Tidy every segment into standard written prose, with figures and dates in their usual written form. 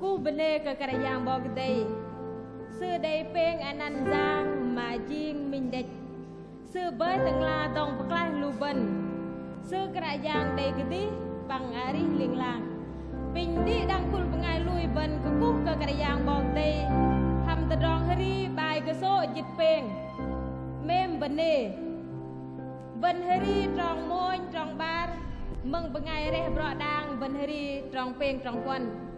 cú bên đây cái cái giang bọc đây xưa đây peng anh ăn giang mà chiên mình địch xưa bơi từng la tông bạc lai lu bần xưa cái giang đây cái tí bằng ari liên lang bình đi đang cul pengai lui bần cái cú cái giang bọc đây ham tơ rong hari bài cái số dịch peng mem bên đây bên hari trong môi trong bar mừng pengai reh bro đang bên hari trong peng trong quan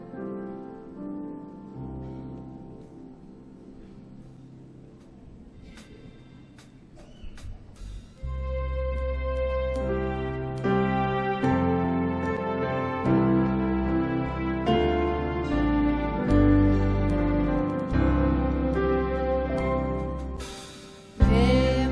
Hãy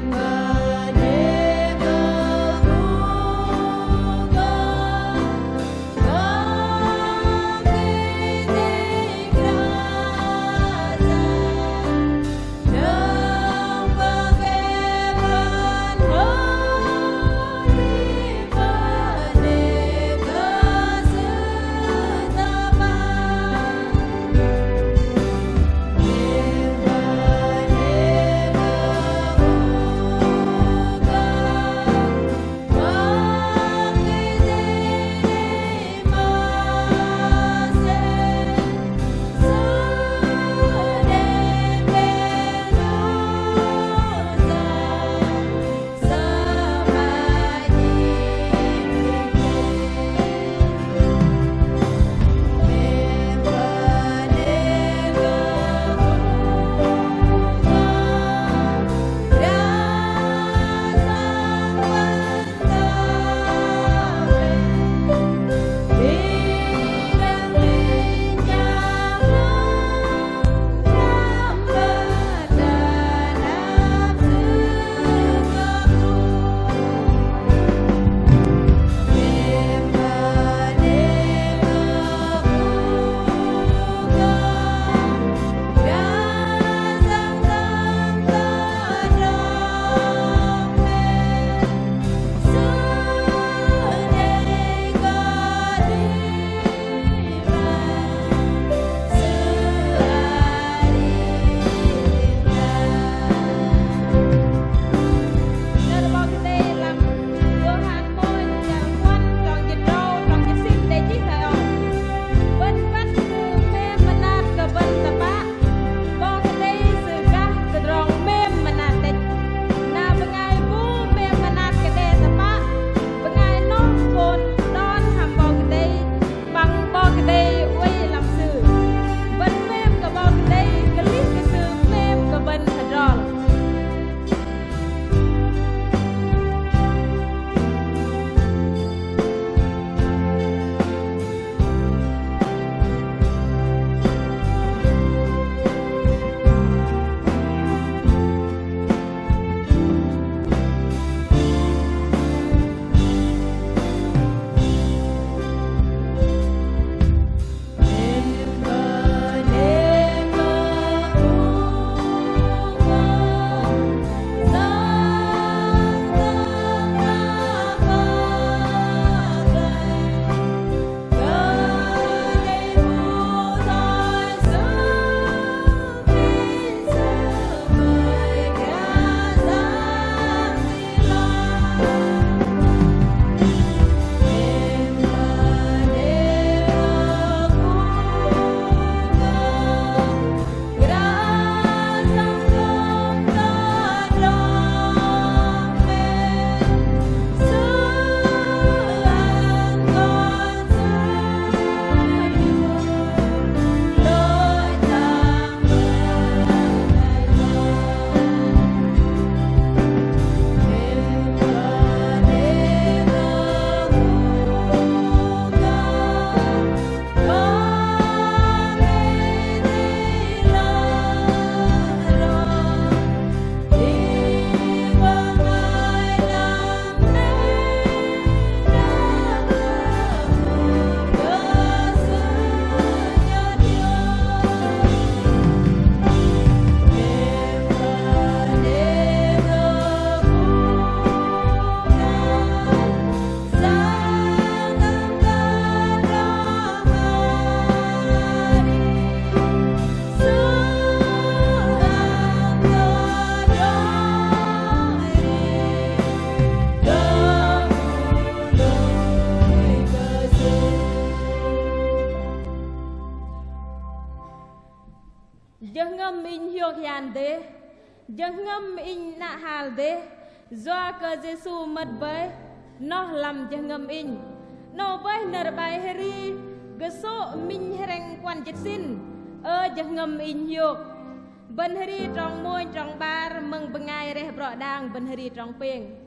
ngâm in hiok yan đế Dân ngâm in nạ hal đế Doa cơ Giê-xu mất bế Nó làm dân ngâm in Nó với nở bài heri Gơ số mình hereng quan chất xin dân ngâm in hiok Bên heri trong môi trong bar Mừng bưng ai reh bọ đang bên heri trong pieng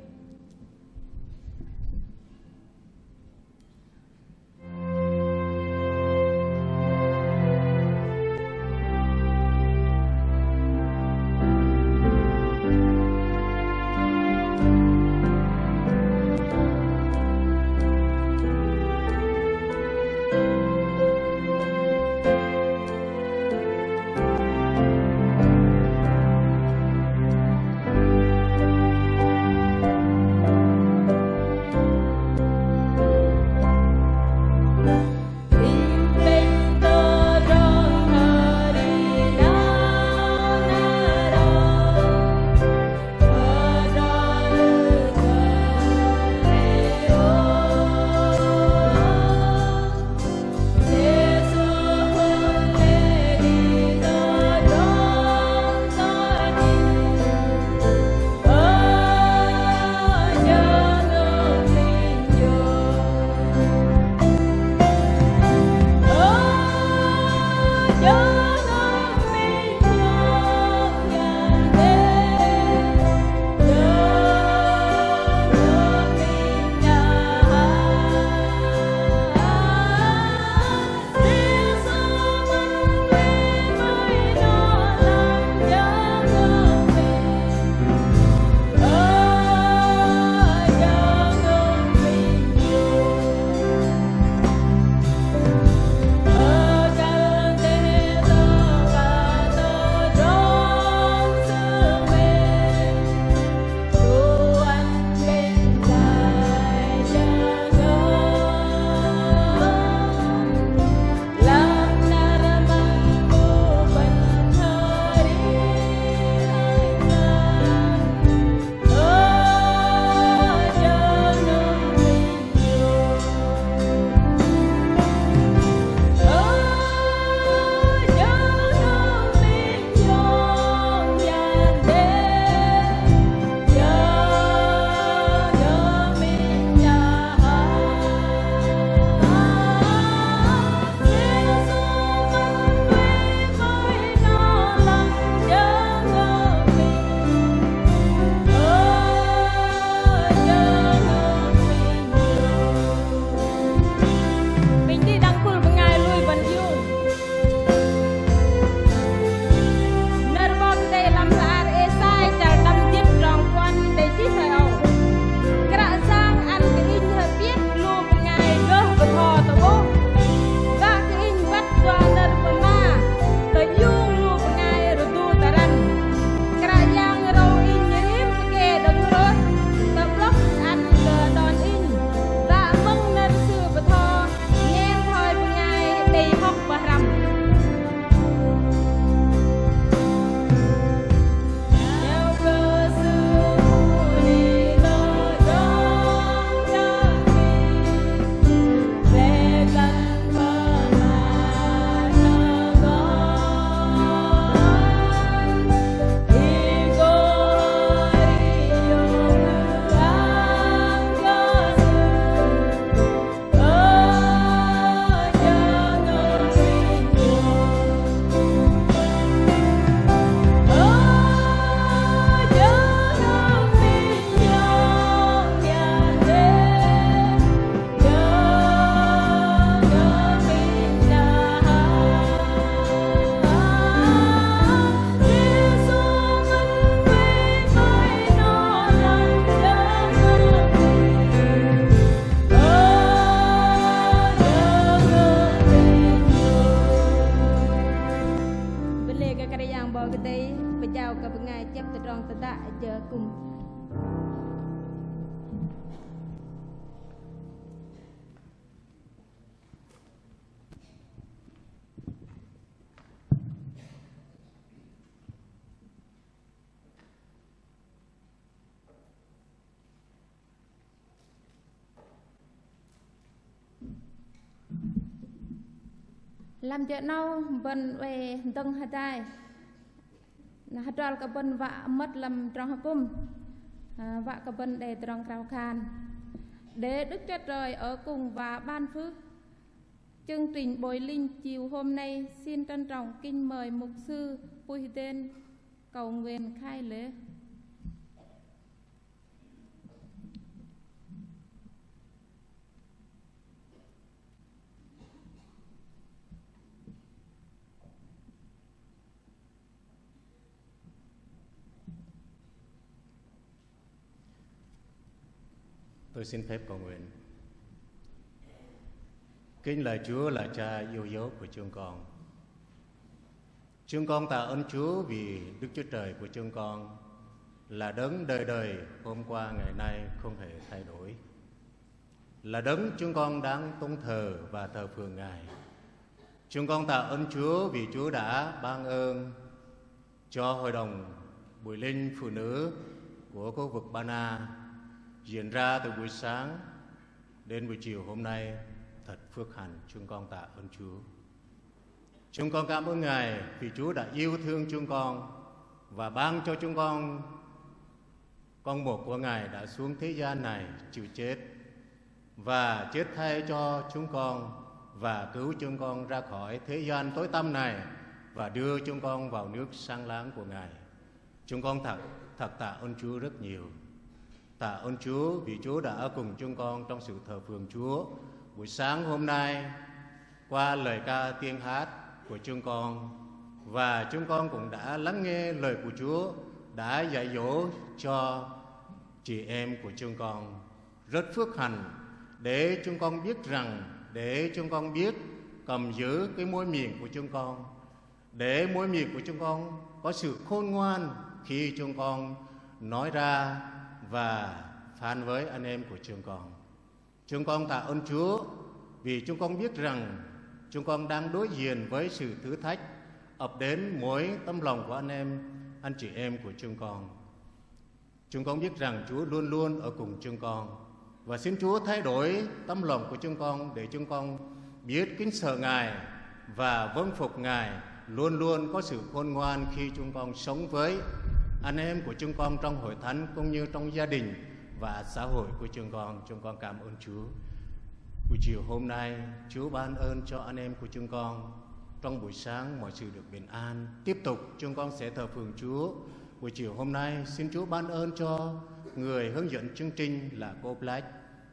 cùng làm chuyện nào vẫn về từng hạt tài hạt tròn cả bên vạ mất làm trong cung vạ cả bên để trong cao khan để Đức Chúa Trời ở cùng và ban phước. Chương trình Bồi Linh chiều hôm nay xin trân trọng kính mời mục sư Bùi Tên cầu nguyện khai lễ. Tôi xin phép cầu nguyện. Kính lạy Chúa là Cha yêu dấu của chúng con. Chúng con tạ ơn Chúa vì Đức Chúa Trời của chúng con là đấng đời đời hôm qua ngày nay không hề thay đổi, là đấng chúng con đáng tôn thờ và thờ phượng Ngài. Chúng con tạ ơn Chúa vì Chúa đã ban ơn cho hội đồng Bùi Linh phụ nữ của khu vực Ba Na diễn ra từ buổi sáng đến buổi chiều hôm nay thật phước hạnh. Chúng con tạ ơn Chúa. Chúng con cảm ơn Ngài vì Chúa đã yêu thương chúng con và ban cho chúng con một của Ngài đã xuống thế gian này chịu chết và chết thay cho chúng con và cứu chúng con ra khỏi thế gian tối tăm này và đưa chúng con vào nước sáng láng của Ngài. Chúng con thật tạ ơn Chúa rất nhiều. Tạ ơn Chúa vì Chúa đã ở cùng chúng con trong sự thờ phượng Chúa buổi sáng hôm nay qua lời ca tiếng hát của chúng con, và chúng con cũng đã lắng nghe lời của Chúa đã dạy dỗ cho chị em của chúng con. Rất phước hạnh để chúng con biết rằng, để chúng con biết cầm giữ cái môi miệng của chúng con, để môi miệng của chúng con có sự khôn ngoan khi chúng con nói ra và phán với anh em của chúng con. Chúng con tạ ơn Chúa vì chúng con biết rằng chúng con đang đối diện với sự thử thách ập đến mỗi tấm lòng của anh chị em của chúng con. Chúng con biết rằng Chúa luôn luôn ở cùng chúng con, và xin Chúa thay đổi tấm lòng của chúng con để chúng con biết kính sợ Ngài và vâng phục Ngài, luôn luôn có sự khôn ngoan khi chúng con sống với anh em của chúng con trong hội thánh cũng như trong gia đình và xã hội của chúng con. Chúng con cảm ơn Chúa. Buổi chiều hôm nay, Chúa ban ơn cho anh em của chúng con. Trong buổi sáng mọi sự được bình an. Tiếp tục chúng con sẽ thờ phượng Chúa. Buổi chiều hôm nay xin Chúa ban ơn cho người hướng dẫn chương trình là cô Black.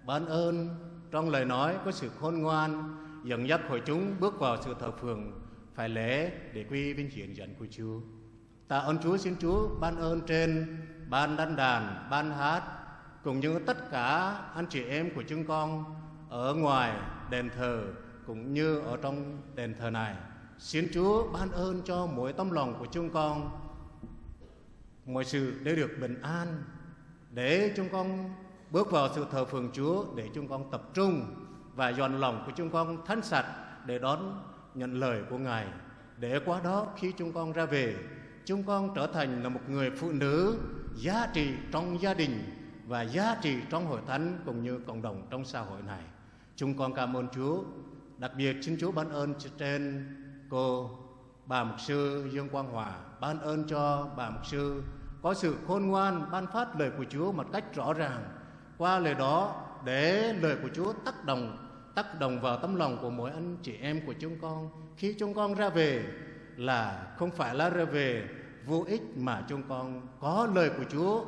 Ban ơn trong lời nói có sự khôn ngoan, dẫn dắt hội chúng bước vào sự thờ phượng phải lễ để quy vinh hiển dẫn của Chúa. Tạ ơn Chúa, xin Chúa ban ơn trên ban đánh đàn, ban hát cũng như tất cả anh chị em của chúng con ở ngoài đền thờ cũng như ở trong đền thờ này. Xin Chúa ban ơn cho mỗi tấm lòng của chúng con, mọi sự để được bình an, để chúng con bước vào sự thờ phượng Chúa, để chúng con tập trung và dọn lòng của chúng con thánh sạch để đón nhận lời của Ngài, để qua đó khi chúng con ra về, chúng con trở thành là một người phụ nữ giá trị trong gia đình và giá trị trong hội thánh cũng như cộng đồng trong xã hội này. Chúng con cảm ơn Chúa. Đặc biệt xin Chúa ban ơn trên bà mục sư Dương Quang Hòa, ban ơn cho bà mục sư có sự khôn ngoan ban phát lời của Chúa một cách rõ ràng. Qua lời đó để lời của Chúa tác động vào tấm lòng của mỗi anh chị em của chúng con. Khi chúng con ra về là không phải là ra về vô ích, mà chúng con có lời của Chúa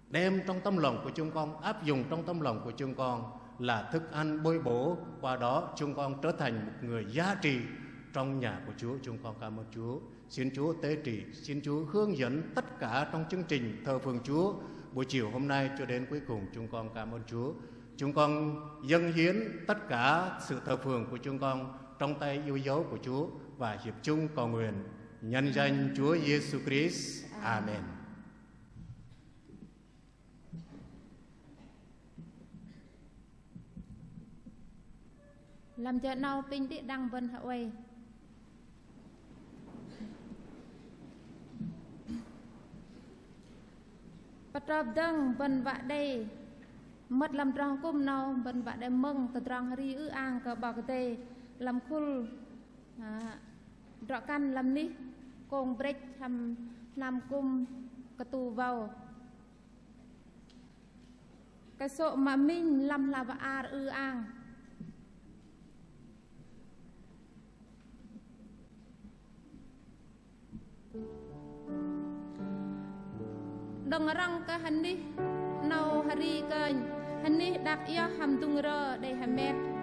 đem trong tấm lòng của chúng con, áp dụng trong tấm lòng của chúng con là thức ăn bồi bổ. Qua đó chúng con trở thành một người giá trị trong nhà của Chúa. Chúng con cảm ơn Chúa. Xin Chúa tế trị, xin Chúa hướng dẫn tất cả trong chương trình thờ phượng Chúa buổi chiều hôm nay cho đến cuối cùng. Chúng con cảm ơn Chúa. Chúng con dâng hiến tất cả sự thờ phượng của chúng con trong tay yêu dấu của Chúa và hiệp chung cầu nguyện nhân danh Chúa Giêsu Christ. Amen. Làm cho nào pin địa đăng vân hạ quay. Bắt rập đăng vân vạ đây mất làm tròn cung nào vân vạ đây mừng từ tròn hari ư an cả bạc tê làm khul rõ căn làm ní cùng break tham làm cung cái tù vào cái sổ mà mình làm là và ang đằng răng cái hành đi nâu hari cái hành đi đặc ia ham tung rơ để ham mệt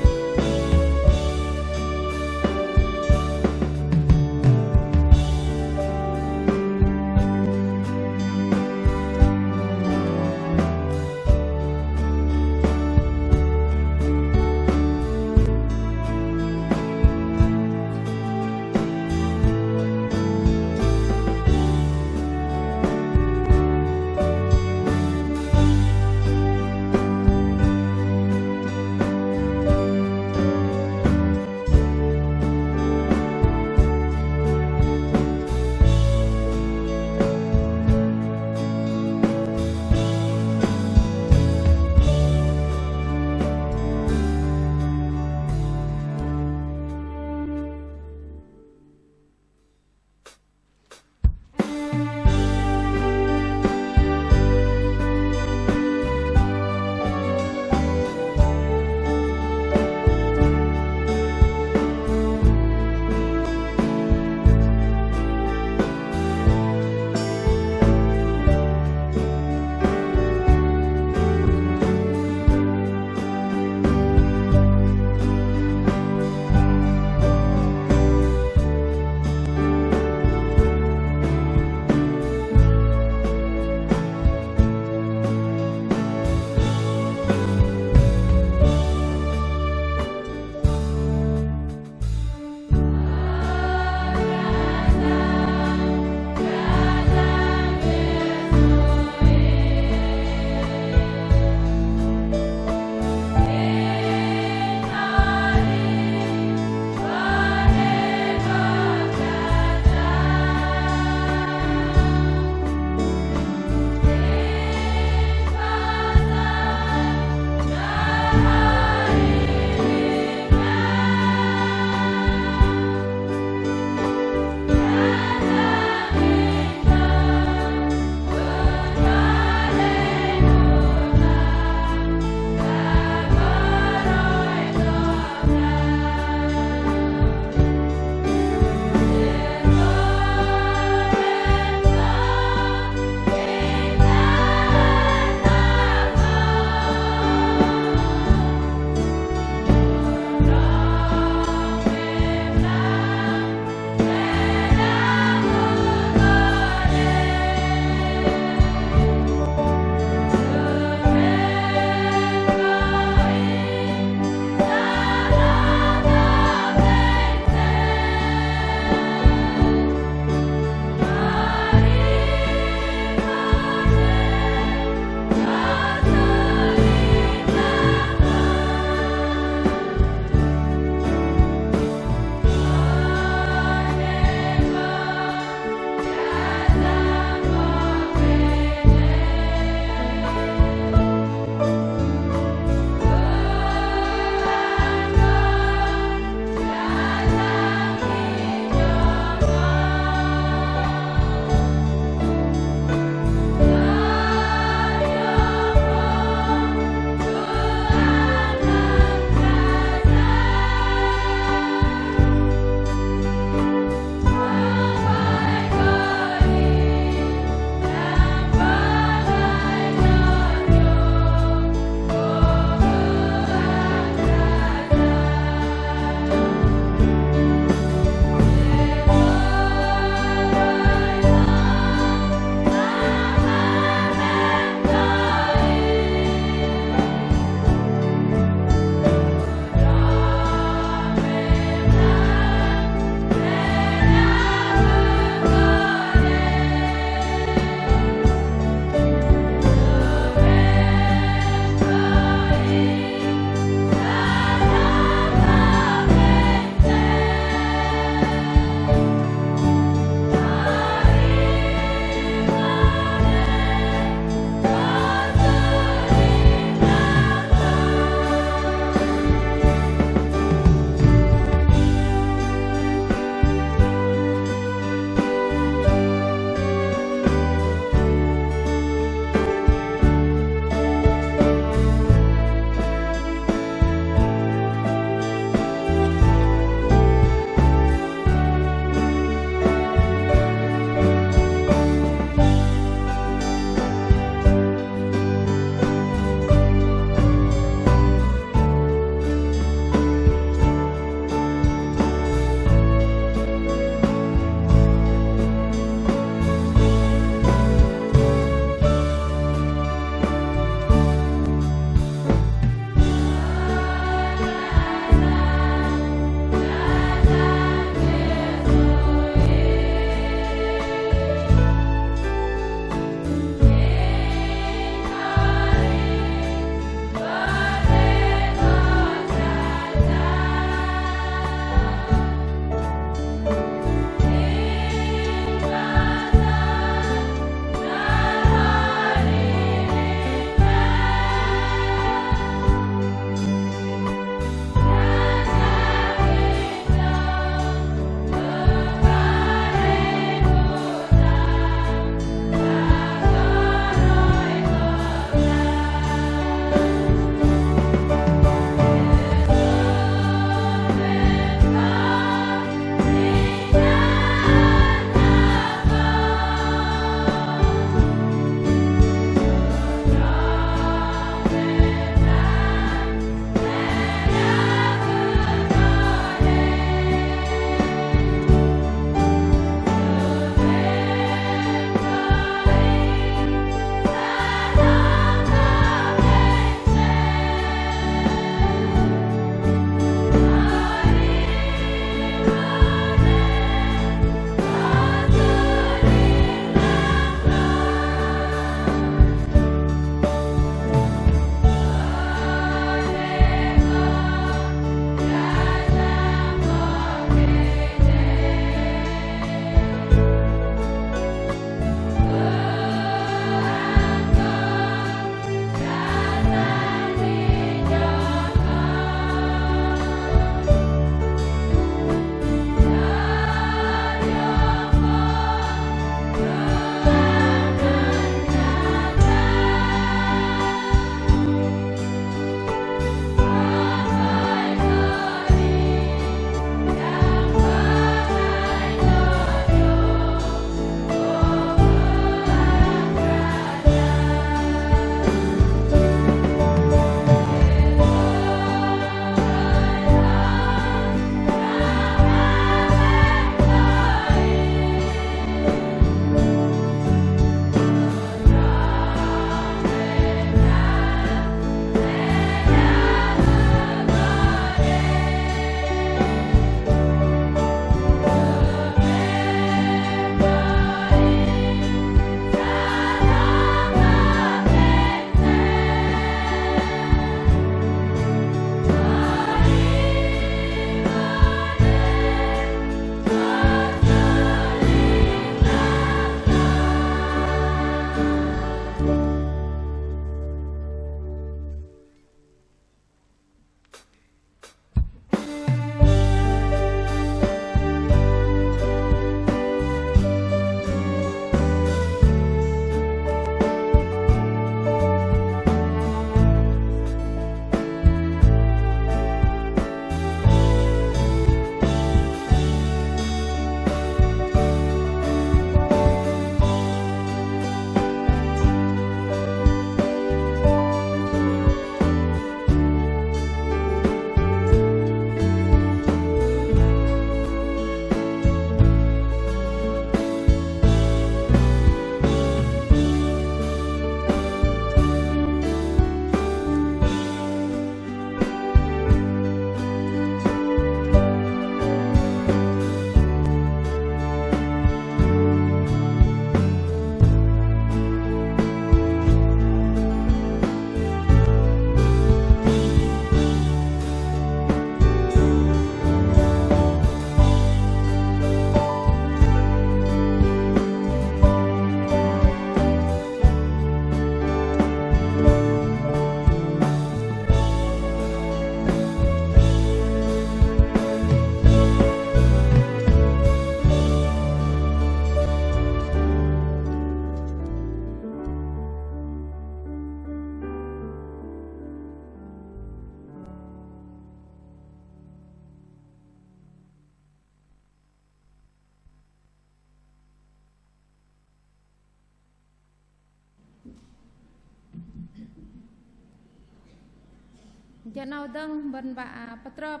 Giờ nào đăng bần bạ bắt trộp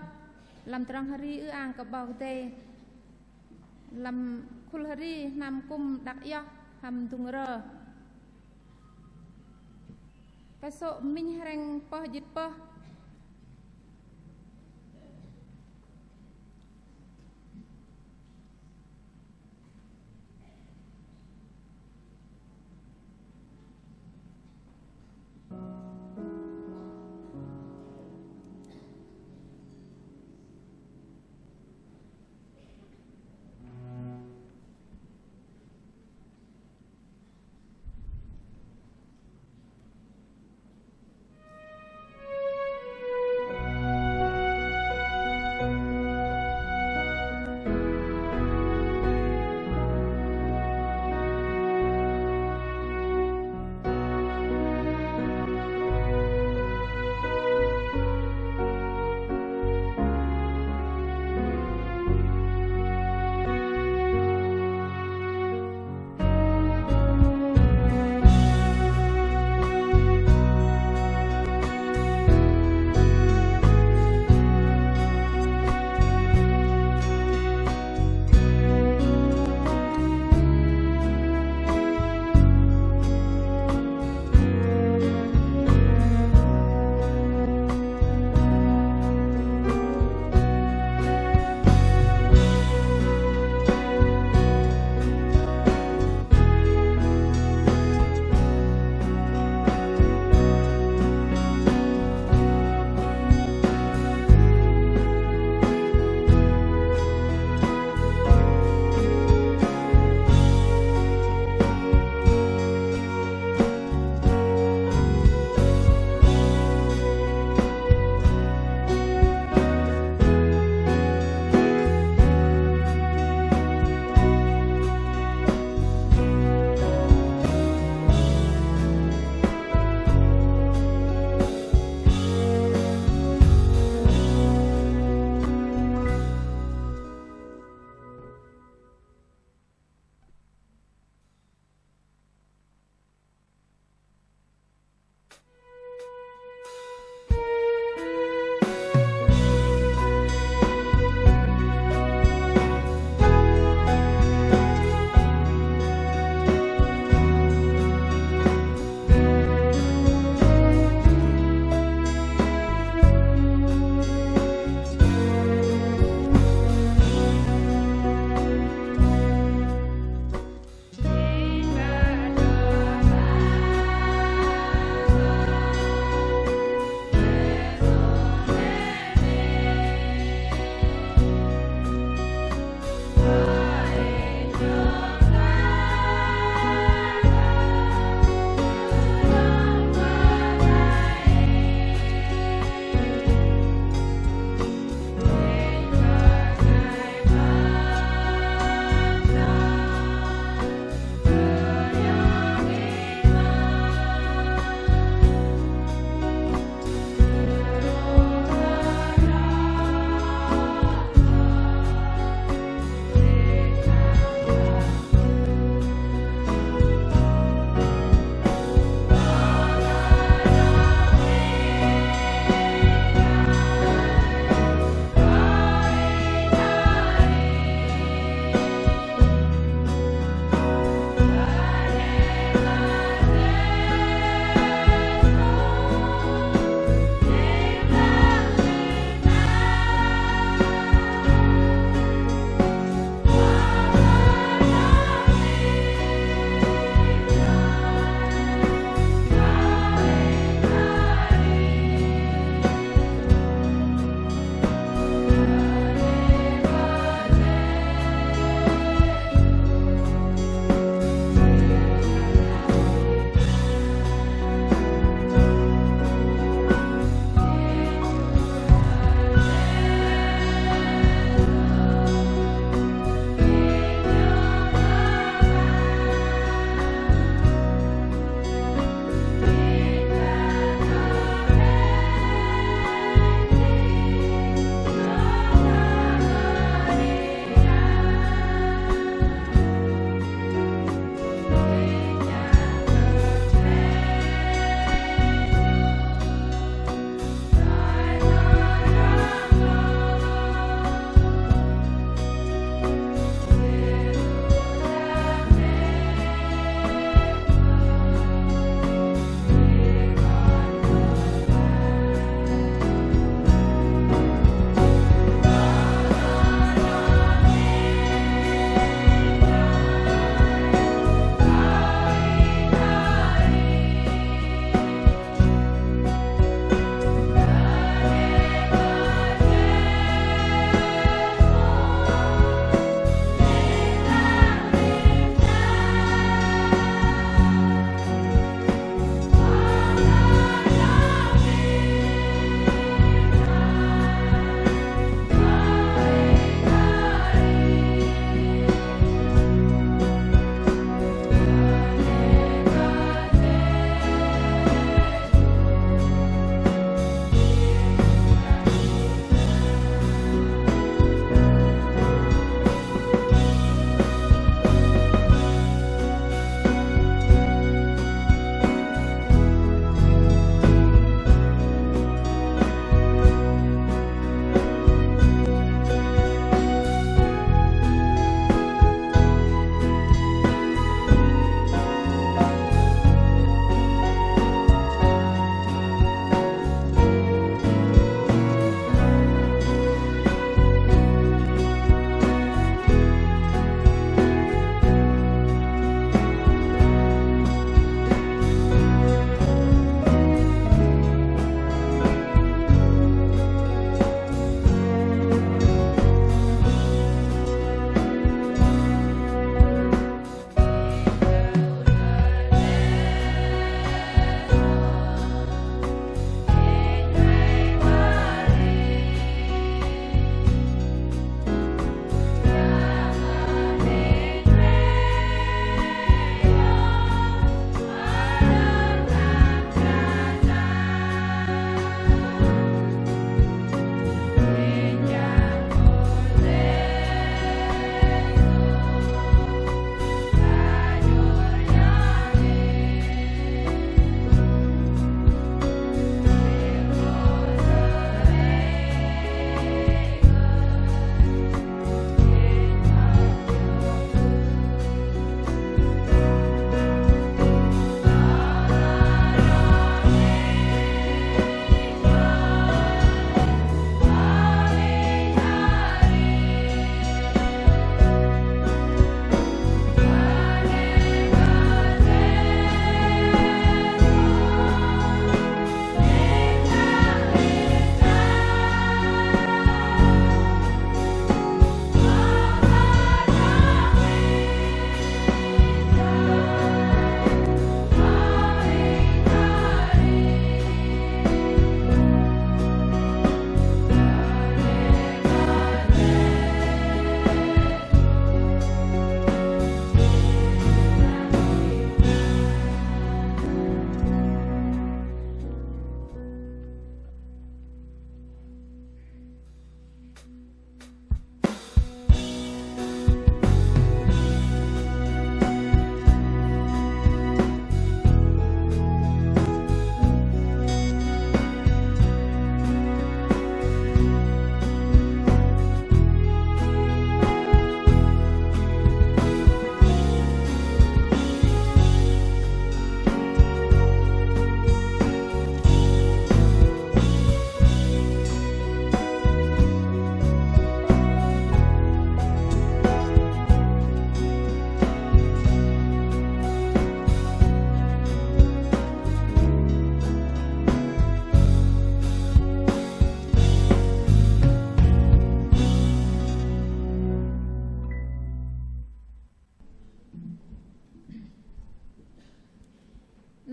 làm trăng hari ư ang cả bao tê làm khul hari nam kum đặc yo ham tung rơ cái số minh reng po dịch po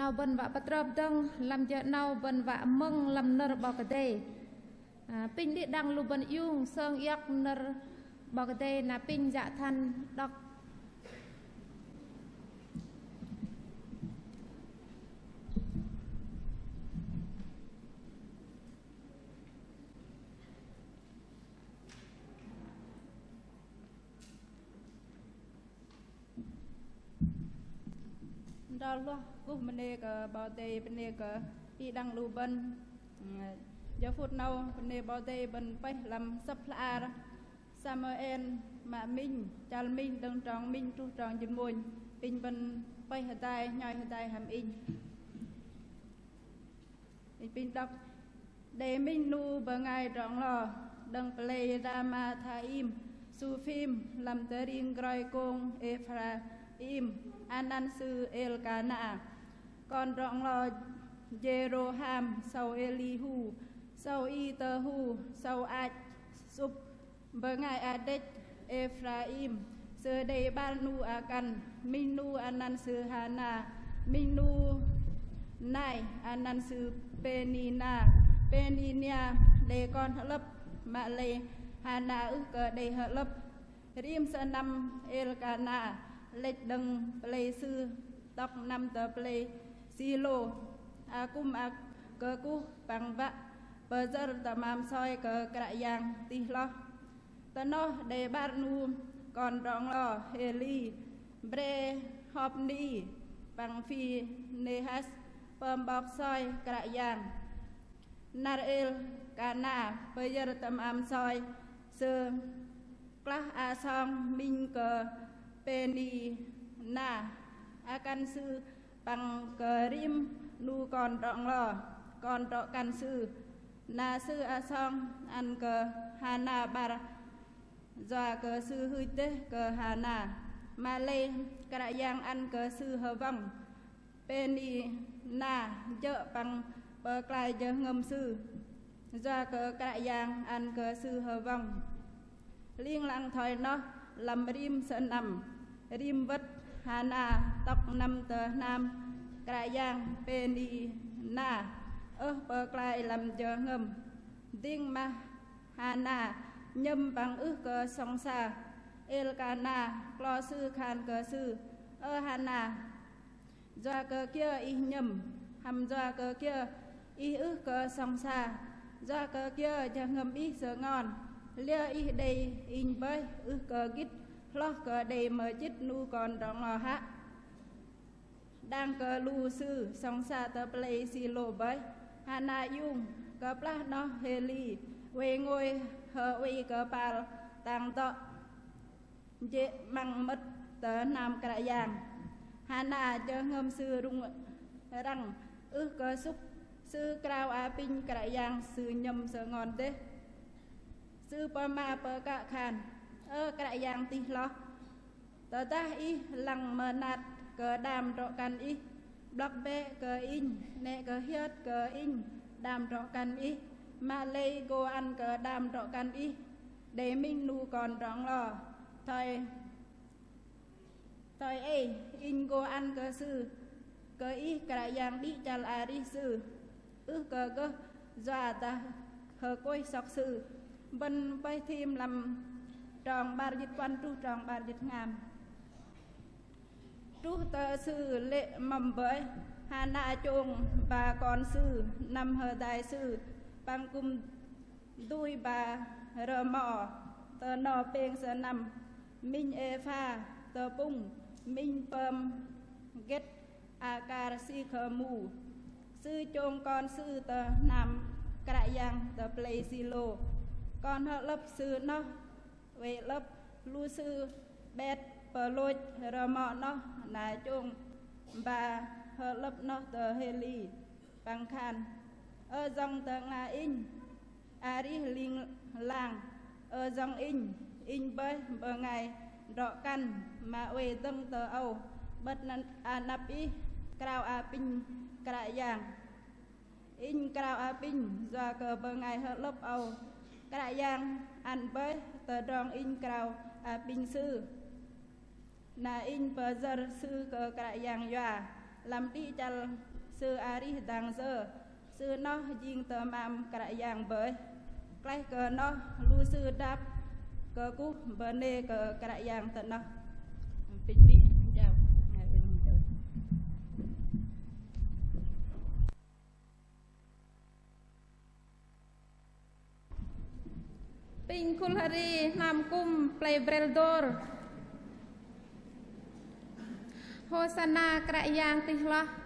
nào bên vạ bắt rập đăng làm giờ nào bên vạ mừng làm nở bọc cái đây pin đi đăng lu bên yung sơn yak nở bọc cái đây là pin dạ than đọc đó luôn cũng mình nè cái bảo tê mình nè cái đi đăng lưu bên giờ phút nào mình nè bảo tê bên phải làm sắp là Samuel mà mình cha mình đừng tròn mình tru tròn chân môi pin bên phải hạt tay nhai hạt tay hàm in pin đọc để mình nu bờ ngày tròn lò đừng play drama thaim su phim làm tới riêng gọi công Ephraim Anan sư Elkana còn rộng lò Jeroham sau Elihu sau Itahu sau Ach sub bờ ngài Adech Ephraim sư đây Banu Akan Minu Anan sư Hana Minu Nai Anan sư Peninia để con hợp lập mà lê Hana ức cờ để hợp lập Rim sơ năm Elkana lệch đừng play sư tóc năm tờ play silo akum cơ cu bằng vạ bờ giờ tầm am soi cờ cạ giang tì lo tờ nó để bát nu còn rong lo heli bre hopni bằng phi nehas pom bọc soi cạ giang narel kana bờ giờ tầm am soi sư class a song minh cờ Penny na akan sư bằng cờ rim nu còn trọn lò còn trọ can sư na sư a song ăn cờ hana bar doa cờ sư hư tế cờ hana malay cả giang ăn cờ sư hờ vong Penny na chợ bằng bờ cài giờ ngâm sư doa cờ cả giang ăn cờ sư hờ vong liên lăng thời nó làm rim sơn nằm rim vất Hana tóc năm tờ nam cả giang Penny na bờ cài làm giờ ngâm tiếng ma Hana nhâm bằng ước cờ song xa Elkana lo sư khan cờ sư Hana doa cờ kia y nhâm hầm doa cờ kia y ước cờ song xa doa cờ kia giờ ngâm y sợ ngon lia y đây in bơi ước cờ gít lo cờ đầy mở chít nu còn rong lò hạ đang cờ lu sư song xa tờ play si lô bơi Hana yung cờ plá nó heli quê ngôi hờ uy cờ pal tàng tọ dễ măng mất tờ nam cả giang Hana chờ ngâm sư rung răng ước cờ xúc sư krao a pin cả giang sư nhâm sợ ngon thế sư pa ma pa cả khan cả giang tì lo tờ ta y lăng mờ nạt cờ đàm trọ can y block bê cờ in nè cờ hiết cờ in đàm trọ can y mà lê cô ăn cờ đàm trọ can y để mình nu còn trọn lò thời ấy in cô ăn cờ sư cờ y cả giang đi chal a đi sư cờ cơ doa ta hờ côi sọc sư bên bay thêm làm tròn ba dịch quan tru tròn ba dịch ngàm tru tờ sư lệ mầm với Hana chung bà con sư năm hờ đại sư bằng cung đuôi bà rờ mò tờ nò bền sơ năm minh e pha tờ bung minh pơm ghét akar si khờ mù sư chung con sư tờ nam cả giang tờ play silo con họ lớp sư nó về lớp lu sư bét bờ lôi rờ mọ nó là chung và họ lớp nó tờ heli bằng khan dòng tờ nga in ari linh làng dòng in bơi bờ ngày đọ căn mà về dâng tờ âu bất nắp y krao a pin cả giang in krao a pin do cờ bờ ngày họ lớp âu cả giang ăn bơi tờ đòn in krao a pin sư na in bờ giờ sư cờ cả giang doa làm đi chal sư ari đang giờ sư nó dinh tờ mam cả dạng bởi cái cờ nó lu sư đáp cờ cú bờ nê cờ cả dạng tận nó bị chào ngày bên trời Pin kulhari nam kum play breldor Hosana kra yang tihlah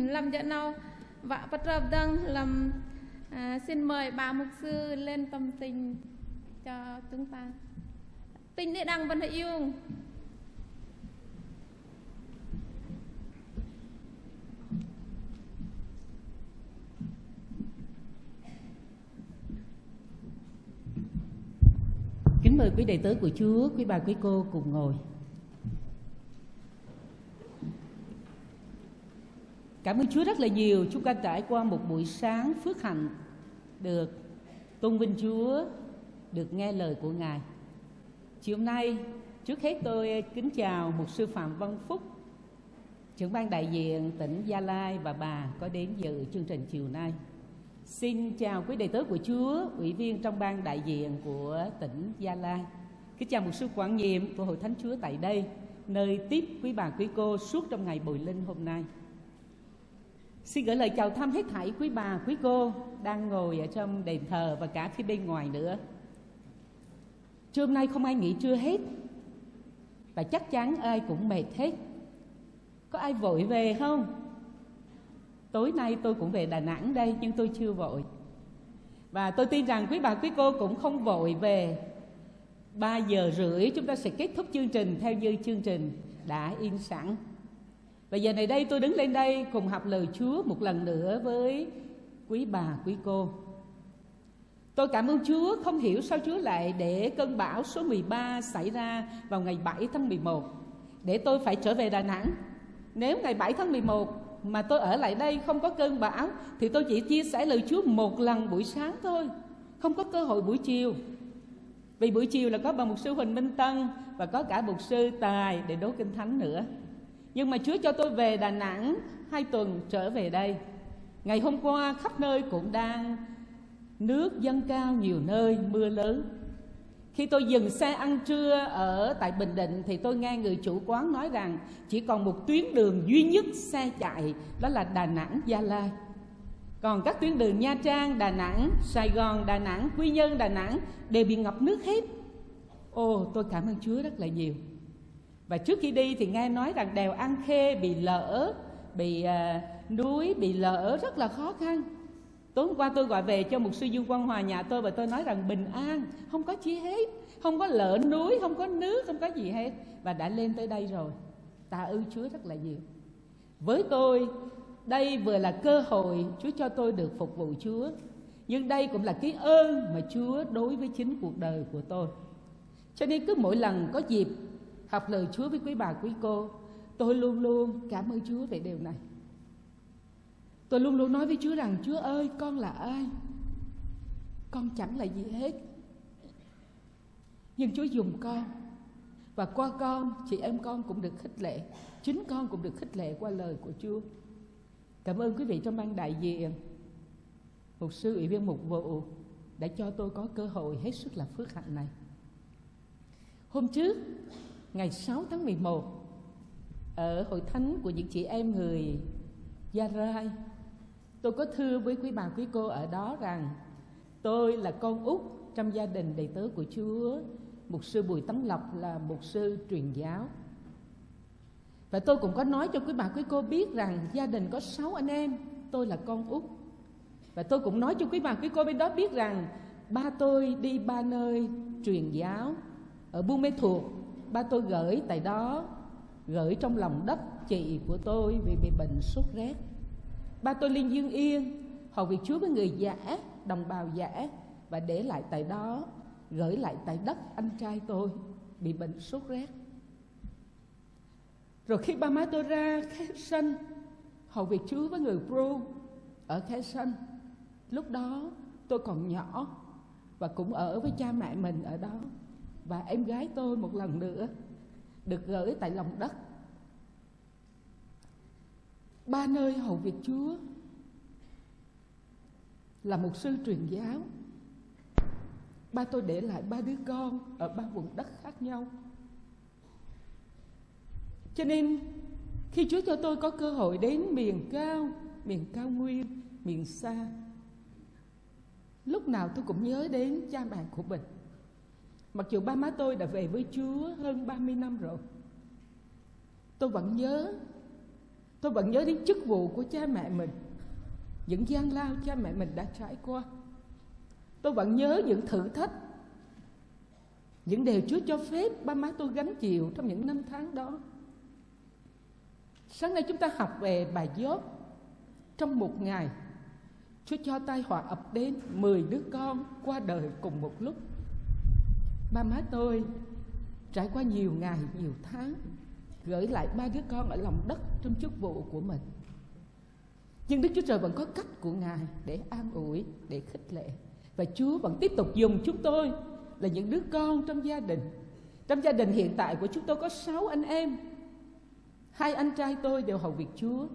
Lâm Dạ Nâu và bắt đầu đăng làm xin mời bà mục sư lên tâm tình cho chúng ta. Tình địa đăng Vân Thị Dung. Kính mời quý đệ tử của Chúa, quý bà quý cô cùng ngồi. Cảm ơn Chúa rất là nhiều. Chúng ta trải qua một buổi sáng phước hạnh, được tôn vinh Chúa, được nghe lời của Ngài. Chiều hôm nay, trước hết tôi kính chào mục sư Phạm Văn Phúc, trưởng ban đại diện tỉnh Gia Lai và bà có đến dự chương trình chiều nay. Xin chào quý đệ tử của Chúa, ủy viên trong ban đại diện của tỉnh Gia Lai. Kính chào mục sư quản nhiệm của Hội Thánh Chúa tại đây, nơi tiếp quý bà quý cô suốt trong ngày Bồi Linh hôm nay. Xin gửi lời chào thăm hết thảy quý bà quý cô đang ngồi ở trong đền thờ và cả phía bên ngoài nữa. Trưa hôm nay không ai nghỉ trưa hết, và chắc chắn ai cũng mệt hết. Có ai vội về không? Tối nay tôi cũng về Đà Nẵng đây, nhưng tôi chưa vội. Và tôi tin rằng quý bà quý cô cũng không vội về. 3 giờ rưỡi chúng ta sẽ kết thúc chương trình theo như chương trình đã in sẵn. Và giờ này đây tôi đứng lên đây cùng học lời Chúa một lần nữa với quý bà quý cô. Tôi cảm ơn Chúa, không hiểu sao Chúa lại để cơn bão số 13 xảy ra vào ngày 7 tháng 11 để tôi phải trở về Đà Nẵng. Nếu ngày 7 tháng 11 mà tôi ở lại đây không có cơn bão thì tôi chỉ chia sẻ lời Chúa một lần buổi sáng thôi, không có cơ hội buổi chiều. Vì buổi chiều là có bà mục sư Huỳnh Minh Tân và có cả mục sư Tài để đố kinh thánh nữa. Nhưng mà Chúa cho tôi về Đà Nẵng 2 tuần trở về đây. Ngày hôm qua khắp nơi cũng đang nước dâng cao nhiều nơi, mưa lớn. Khi tôi dừng xe ăn trưa ở tại Bình Định thì tôi nghe người chủ quán nói rằng chỉ còn một tuyến đường duy nhất xe chạy, đó là Đà Nẵng Gia Lai. Còn các tuyến đường Nha Trang, Đà Nẵng, Sài Gòn, Đà Nẵng, Quy Nhơn, Đà Nẵng đều bị ngập nước hết. Ồ, tôi cảm ơn Chúa rất là nhiều. Và trước khi đi thì nghe nói rằng đèo An Khê bị lở, bị núi bị lở rất là khó khăn. Tối hôm qua tôi gọi về cho mục sư Dương Quang Hòa nhà tôi và tôi nói rằng bình an, không có chi hết, không có lở núi, không có nước, không có gì hết. Và đã lên tới đây rồi. Tạ ơn Chúa rất là nhiều. Với tôi, đây vừa là cơ hội Chúa cho tôi được phục vụ Chúa, nhưng đây cũng là cái ơn mà Chúa đối với chính cuộc đời của tôi. Cho nên cứ mỗi lần có dịp học lời Chúa với quý bà quý cô, tôi luôn luôn cảm ơn Chúa về điều này. Tôi luôn luôn nói với Chúa rằng: Chúa ơi, con là ai? Con chẳng là gì hết, nhưng Chúa dùng con, và qua con chị em con cũng được khích lệ, chính con cũng được khích lệ qua lời của Chúa. Cảm ơn quý vị trong ban đại diện, mục sư, ủy viên mục vụ đã cho tôi có cơ hội hết sức là phước hạnh này. Hôm trước, ngày 6 tháng 11, ở hội thánh của những chị em người Gia Rai, tôi có thưa với quý bà quý cô ở đó rằng tôi là con út trong gia đình đầy tớ của Chúa. Mục sư Bùi Tấn Lộc là mục sư truyền giáo. Và tôi cũng có nói cho quý bà quý cô biết rằng gia đình có 6 anh em, tôi là con út. Và tôi cũng nói cho quý bà quý cô bên đó biết rằng ba tôi đi 3 nơi truyền giáo. Ở Buôn Mê Thuột, ba tôi gửi tại đó, gửi trong lòng đất chị của tôi vì bị bệnh sốt rét. Ba tôi lên Dương Yên hầu việc Chúa với người Dã, đồng bào Dã, và để lại tại đó, gửi lại tại đất anh trai tôi bị bệnh sốt rét. Rồi khi ba má tôi ra Khe Sanh hầu việc Chúa với người Pro ở Khe Sanh, lúc đó tôi còn nhỏ và cũng ở với cha mẹ mình ở đó. Và em gái tôi một lần nữa được gửi tại lòng đất. 3 nơi hầu việc Chúa, là mục sư truyền giáo. Ba tôi để lại 3 đứa con ở 3 vùng đất khác nhau. Cho nên khi Chúa cho tôi có cơ hội đến miền cao nguyên, miền xa, lúc nào tôi cũng nhớ đến cha mẹ của mình. Mặc dù ba má tôi đã về với Chúa hơn 30 năm rồi, tôi vẫn nhớ Tôi vẫn nhớ đến chức vụ của cha mẹ mình, những gian lao cha mẹ mình đã trải qua. Tôi vẫn nhớ những thử thách, những điều Chúa cho phép ba má tôi gánh chịu trong những năm tháng đó. Sáng nay chúng ta học về bài Gióp. Trong một ngày, Chúa cho tai họa ập đến, 10 đứa con qua đời cùng một lúc. Ba má tôi trải qua nhiều ngày, nhiều tháng, gửi lại 3 đứa con ở lòng đất trong chức vụ của mình. Nhưng Đức Chúa Trời vẫn có cách của Ngài để an ủi, để khích lệ. Và Chúa vẫn tiếp tục dùng chúng tôi là những đứa con trong gia đình. Trong gia đình hiện tại của chúng tôi có 6 anh em. 2 anh trai tôi đều hầu việc Chúa.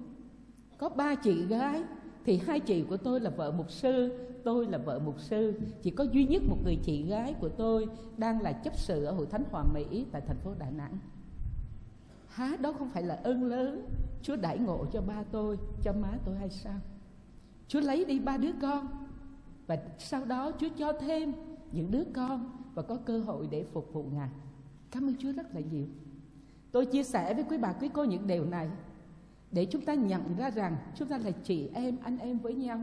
Có 3 chị gái, thì 2 chị của tôi là vợ mục sư, tôi là vợ mục sư. Chỉ có duy nhất một người chị gái của tôi đang là chấp sự ở Hội Thánh Hòa Mỹ tại thành phố Đà Nẵng. Há đó không phải là ơn lớn Chúa đãi ngộ cho ba tôi, cho má tôi hay sao? Chúa lấy đi 3 đứa con, và sau đó Chúa cho thêm những đứa con và có cơ hội để phục vụ Ngài. Cảm ơn Chúa rất là nhiều. Tôi chia sẻ với quý bà quý cô những điều này để chúng ta nhận ra rằng chúng ta là chị em, anh em với nhau.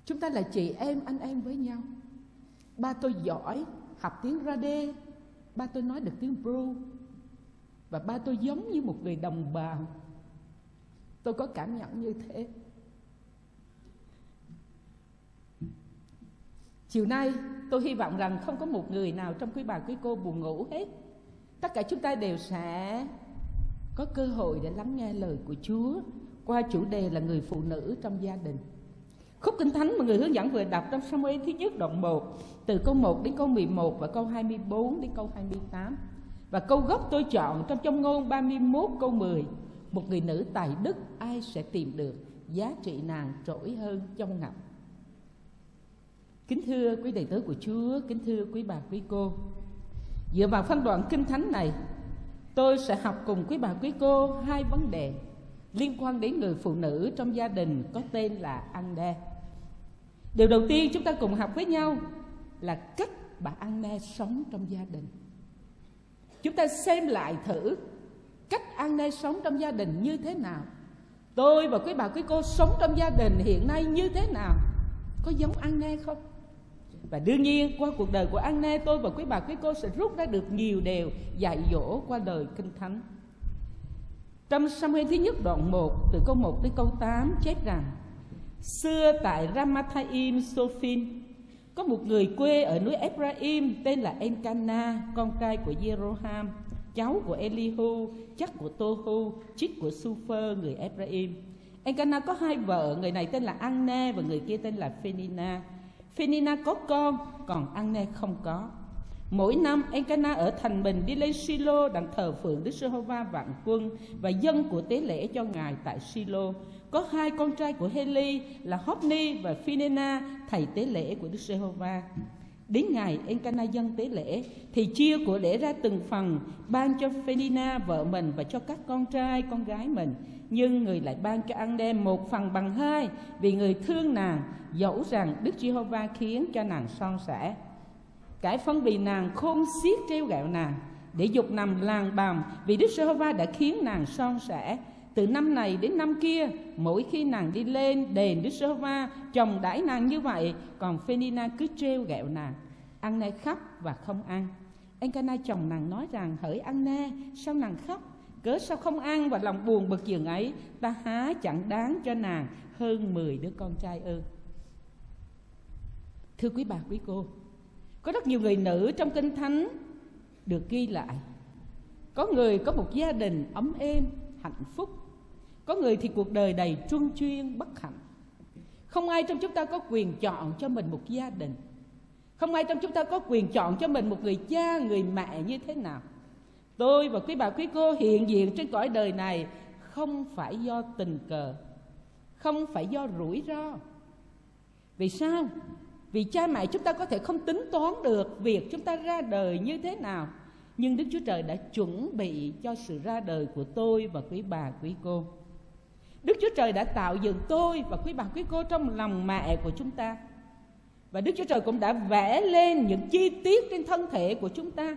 Chúng ta là chị em, anh em với nhau. Ba tôi giỏi học tiếng Rade, ba tôi nói được tiếng Bru, và ba tôi giống như một người đồng bào. Tôi có cảm nhận như thế. Chiều nay tôi hy vọng rằng không có một người nào trong quý bà quý cô buồn ngủ hết. Tất cả chúng ta đều sẽ có cơ hội để lắng nghe lời của Chúa qua chủ đề là người phụ nữ trong gia đình. Khúc Kinh Thánh mà người hướng dẫn vừa đọc trong Sa-mu-ê thứ nhất đoạn 1, từ câu 1 đến câu 11 và câu 24 đến câu 28. Và câu gốc tôi chọn trong Châm ngôn 31 câu 10: một người nữ tài đức ai sẽ tìm được, giá trị nàng trỗi hơn trong ngọc. Kính thưa quý đầy tớ của Chúa, kính thưa quý bà quý cô, dựa vào phân đoạn Kinh Thánh này, tôi sẽ học cùng quý bà quý cô 2 vấn đề liên quan đến người phụ nữ trong gia đình có tên là Anne. Điều đầu tiên chúng ta cùng học với nhau là cách bà Anne sống trong gia đình. Chúng ta xem lại thử cách Anne sống trong gia đình như thế nào. Tôi và quý bà quý cô sống trong gia đình hiện nay như thế nào? Có giống Anne không? Và đương nhiên qua cuộc đời của Anne, tôi và quý bà quý cô sẽ rút ra được nhiều điều dạy dỗ qua lời Kinh Thánh. Trong Sa-mu-ê thứ nhất đoạn 1, từ câu 1 đến câu 8 chép rằng: xưa tại Ramathaim Sophim có một người quê ở núi Ephraim tên là Encana, con trai của Jeroham, cháu của Elihu, chắc của Tohu, chích của Su-phơ người Ephraim. Encana có 2 vợ, người này tên là Anne và người kia tên là Phenina. Phenina có con, còn Anne không có. Mỗi năm Encana ở thành mình đi lên Silo đặng thờ phượng Đức Giê-hô-va vạn quân và dâng của tế lễ cho Ngài tại Silo. Có 2 con trai của Hê-li là Hopni và Phinena, thầy tế lễ của Đức Giê-hô-va. Đến ngày Encana dâng tế lễ thì chia của lễ ra từng phần, ban cho Phenina vợ mình và cho các con trai con gái mình. Nhưng người lại ban cho Anne 1/2, vì người thương nàng, dẫu rằng Đức Giê-hô-va khiến cho nàng son sẻ. Cải phân vì nàng khôn xiết trêu ghẹo nàng, để dục nằm làng bàm, vì Đức Giê-hô-va đã khiến nàng son sẻ. Từ năm này đến năm kia, mỗi khi nàng đi lên đền Đức Giê-hô-va, chồng đãi nàng như vậy, còn Phenina cứ trêu ghẹo nàng. Anne khóc và không ăn. Encana chồng nàng nói rằng: hỡi Anne, sao nàng khóc? Cớ sao không ăn và lòng buồn bực giường ấy? Ta há chẳng đáng cho nàng hơn 10 đứa con trai ư? Thưa quý bà quý cô, có rất nhiều người nữ trong Kinh Thánh được ghi lại. Có người có một gia đình ấm êm, hạnh phúc. Có người thì cuộc đời đầy truân chuyên, bất hạnh. Không ai trong chúng ta có quyền chọn cho mình một gia đình. Không ai trong chúng ta có quyền chọn cho mình một người cha, người mẹ như thế nào. Tôi và quý bà quý cô hiện diện trên cõi đời này không phải do tình cờ, không phải do rủi ro. Vì sao? Vì cha mẹ chúng ta có thể không tính toán được việc chúng ta ra đời như thế nào. Nhưng Đức Chúa Trời đã chuẩn bị cho sự ra đời của tôi và quý bà quý cô. Đức Chúa Trời đã tạo dựng tôi và quý bà quý cô trong lòng mẹ của chúng ta. Và Đức Chúa Trời cũng đã vẽ lên những chi tiết trên thân thể của chúng ta.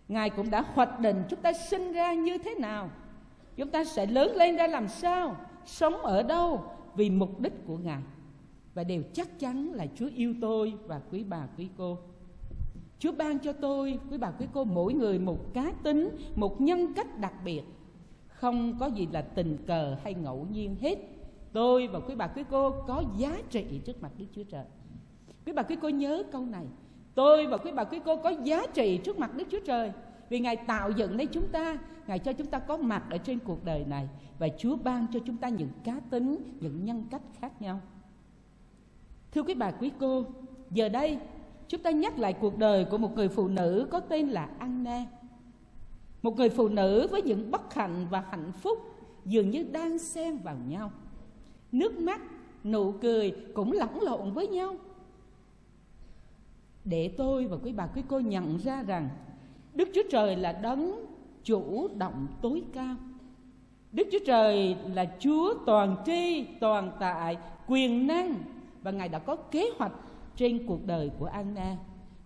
Ngài cũng đã hoạch định chúng ta sinh ra như thế nào. chúng ta sẽ lớn lên ra làm sao, sống ở đâu vì mục đích của Ngài. Và điều chắc chắn là Chúa yêu tôi và quý bà quý cô. Chúa ban cho tôi, quý bà quý cô, mỗi người một cá tính, một nhân cách đặc biệt. Không có gì là tình cờ hay ngẫu nhiên hết. Tôi và quý bà quý cô có giá trị trước mặt Đức Chúa Trời. Quý bà quý cô nhớ câu này. Tôi và quý bà quý cô có giá trị trước mặt Đức Chúa Trời. Vì Ngài tạo dựng nên chúng ta, Ngài cho chúng ta có mặt ở trên cuộc đời này. Và Chúa ban cho chúng ta những cá tính, những nhân cách khác nhau. Thưa quý bà quý cô, giờ đây chúng ta nhắc lại cuộc đời của một người phụ nữ có tên là Anna. Một người phụ nữ với những bất hạnh và hạnh phúc dường như đang xen vào nhau. Nước mắt, nụ cười cũng lẫn lộn với nhau. Để tôi và quý bà quý cô nhận ra rằng Đức Chúa Trời là đấng chủ động tối cao. Đức Chúa Trời là Chúa toàn tri, toàn tại, quyền năng. Và Ngài đã có kế hoạch trên cuộc đời của Anna,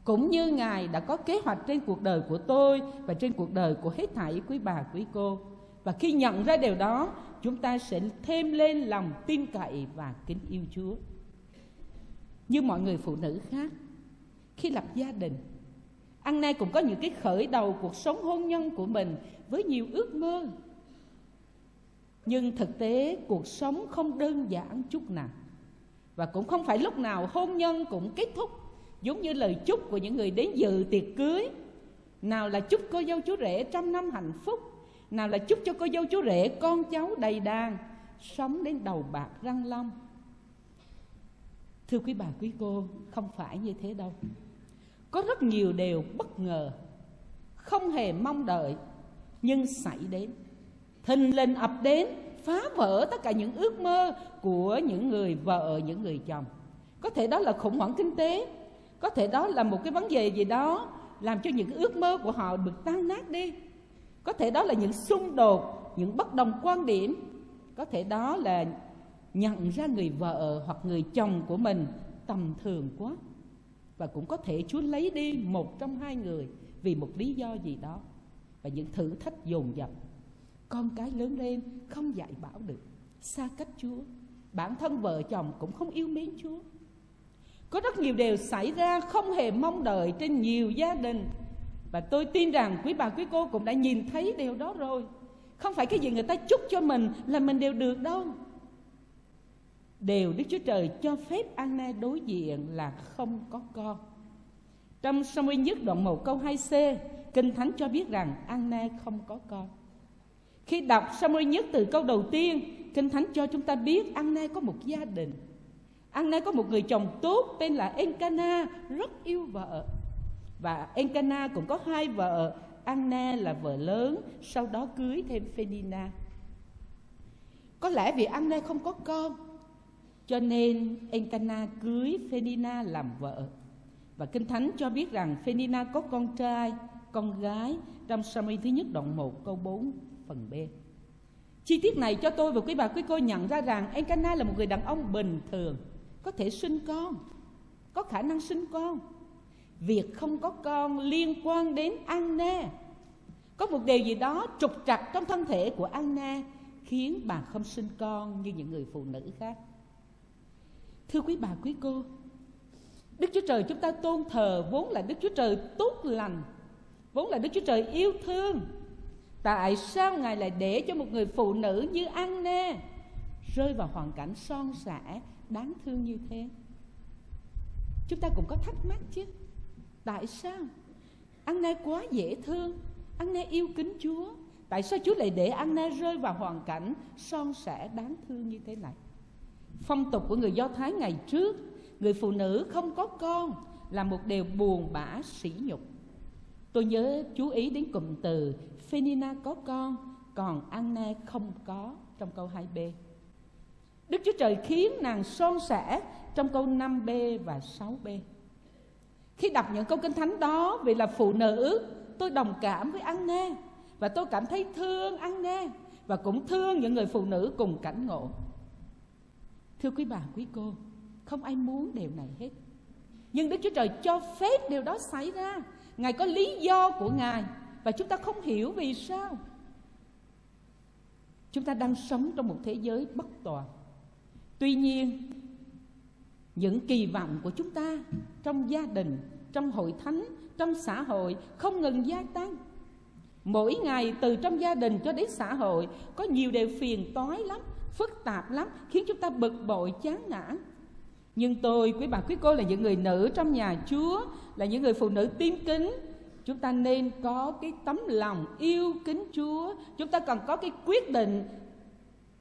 cũng như Ngài đã có kế hoạch trên cuộc đời của tôi và trên cuộc đời của hết thảy quý bà quý cô. Và khi nhận ra điều đó, chúng ta sẽ thêm lên lòng tin cậy và kính yêu Chúa. Như mọi người phụ nữ khác, khi lập gia đình, Anna cũng có những cái khởi đầu cuộc sống hôn nhân của mình với nhiều ước mơ. Nhưng thực tế cuộc sống không đơn giản chút nào. Và cũng không phải lúc nào hôn nhân cũng kết thúc giống như lời chúc của những người đến dự tiệc cưới. Nào là chúc cô dâu chú rể trăm năm hạnh phúc, nào là chúc cho cô dâu chú rể con cháu đầy đàn, sống đến đầu bạc răng long. Thưa quý bà quý cô, không phải như thế đâu. Có rất nhiều điều bất ngờ, không hề mong đợi, nhưng xảy đến, thình lình ập đến, phá vỡ tất cả những ước mơ của những người vợ, những người chồng. Có thể đó là khủng hoảng kinh tế, có thể đó là một cái vấn đề gì đó làm cho những ước mơ của họ được tan nát đi. Có thể đó là những xung đột, những bất đồng quan điểm. Có thể đó là nhận ra người vợ hoặc người chồng của mình tầm thường quá. Và cũng có thể Chúa lấy đi một trong hai người vì một lý do gì đó. Và những thử thách dồn dập. Con cái lớn lên không dạy bảo được, xa cách Chúa. Bản thân vợ chồng cũng không yêu mến Chúa. Có rất nhiều điều xảy ra không hề mong đợi trên nhiều gia đình. Và tôi tin rằng quý bà quý cô cũng đã nhìn thấy điều đó rồi. Không phải cái gì người ta chúc cho mình là mình đều được đâu. Điều Đức Chúa Trời cho phép Anna đối diện là không có con. Trong Sa-muê-lь nhất đoạn 1 câu 2c, Kinh Thánh cho biết rằng Anna không có con. Khi đọc Sa-muê-lь nhất từ câu đầu tiên, Kinh Thánh cho chúng ta biết Anna có một gia đình. Anna có một người chồng tốt tên là Elcana, rất yêu vợ. Và Elcana cũng có hai vợ, Anna là vợ lớn, sau đó cưới thêm Phenina. Có lẽ vì Anna không có con, cho nên Elcana cưới Phenina làm vợ. Và Kinh Thánh cho biết rằng Phenina có con trai, con gái trong Sa-muê-lь thứ nhất đoạn 1 câu 4 phần B. Chi tiết này cho tôi và quý bà quý cô nhận ra rằng Elcana là một người đàn ông bình thường, có thể sinh con, có khả năng sinh con. Việc không có con liên quan đến Anna. Có một điều gì đó trục trặc trong thân thể của Anna khiến bà không sinh con như những người phụ nữ khác. Thưa quý bà quý cô, Đức Chúa Trời chúng ta tôn thờ vốn là Đức Chúa Trời tốt lành, vốn là Đức Chúa Trời yêu thương. Tại sao Ngài lại để cho một người phụ nữ như Anna rơi vào hoàn cảnh son sả đáng thương như thế? Chúng ta cũng có thắc mắc chứ. Tại sao? Anna quá dễ thương, Anna yêu kính Chúa. Tại sao Chúa lại để Anna rơi vào hoàn cảnh son sả đáng thương như thế này? Phong tục của người Do Thái ngày trước, người phụ nữ không có con là một điều buồn bã sỉ nhục. Tôi nhớ chú ý đến cụm từ Phenina có con, còn Anna không có trong câu 2b. Đức Chúa Trời khiến nàng son sả trong câu 5b và 6b. Khi đọc những câu Kinh Thánh đó vì là phụ nữ, tôi đồng cảm với Anna. Và tôi cảm thấy thương Anna và cũng thương những người phụ nữ cùng cảnh ngộ. Thưa quý bà quý cô, không ai muốn điều này hết. Nhưng Đức Chúa Trời cho phép điều đó xảy ra. Ngài có lý do của Ngài và chúng ta không hiểu vì sao. Chúng ta đang sống trong một thế giới bất toàn. Tuy nhiên, những kỳ vọng của chúng ta trong gia đình, trong hội thánh, trong xã hội không ngừng gia tăng. Mỗi ngày từ trong gia đình cho đến xã hội có nhiều điều phiền toái lắm, phức tạp lắm, khiến chúng ta bực bội, chán nản. Nhưng tôi, quý bà quý cô là những người nữ trong nhà Chúa, là những người phụ nữ tín kính, chúng ta nên có cái tấm lòng yêu kính Chúa. Chúng ta cần có cái quyết định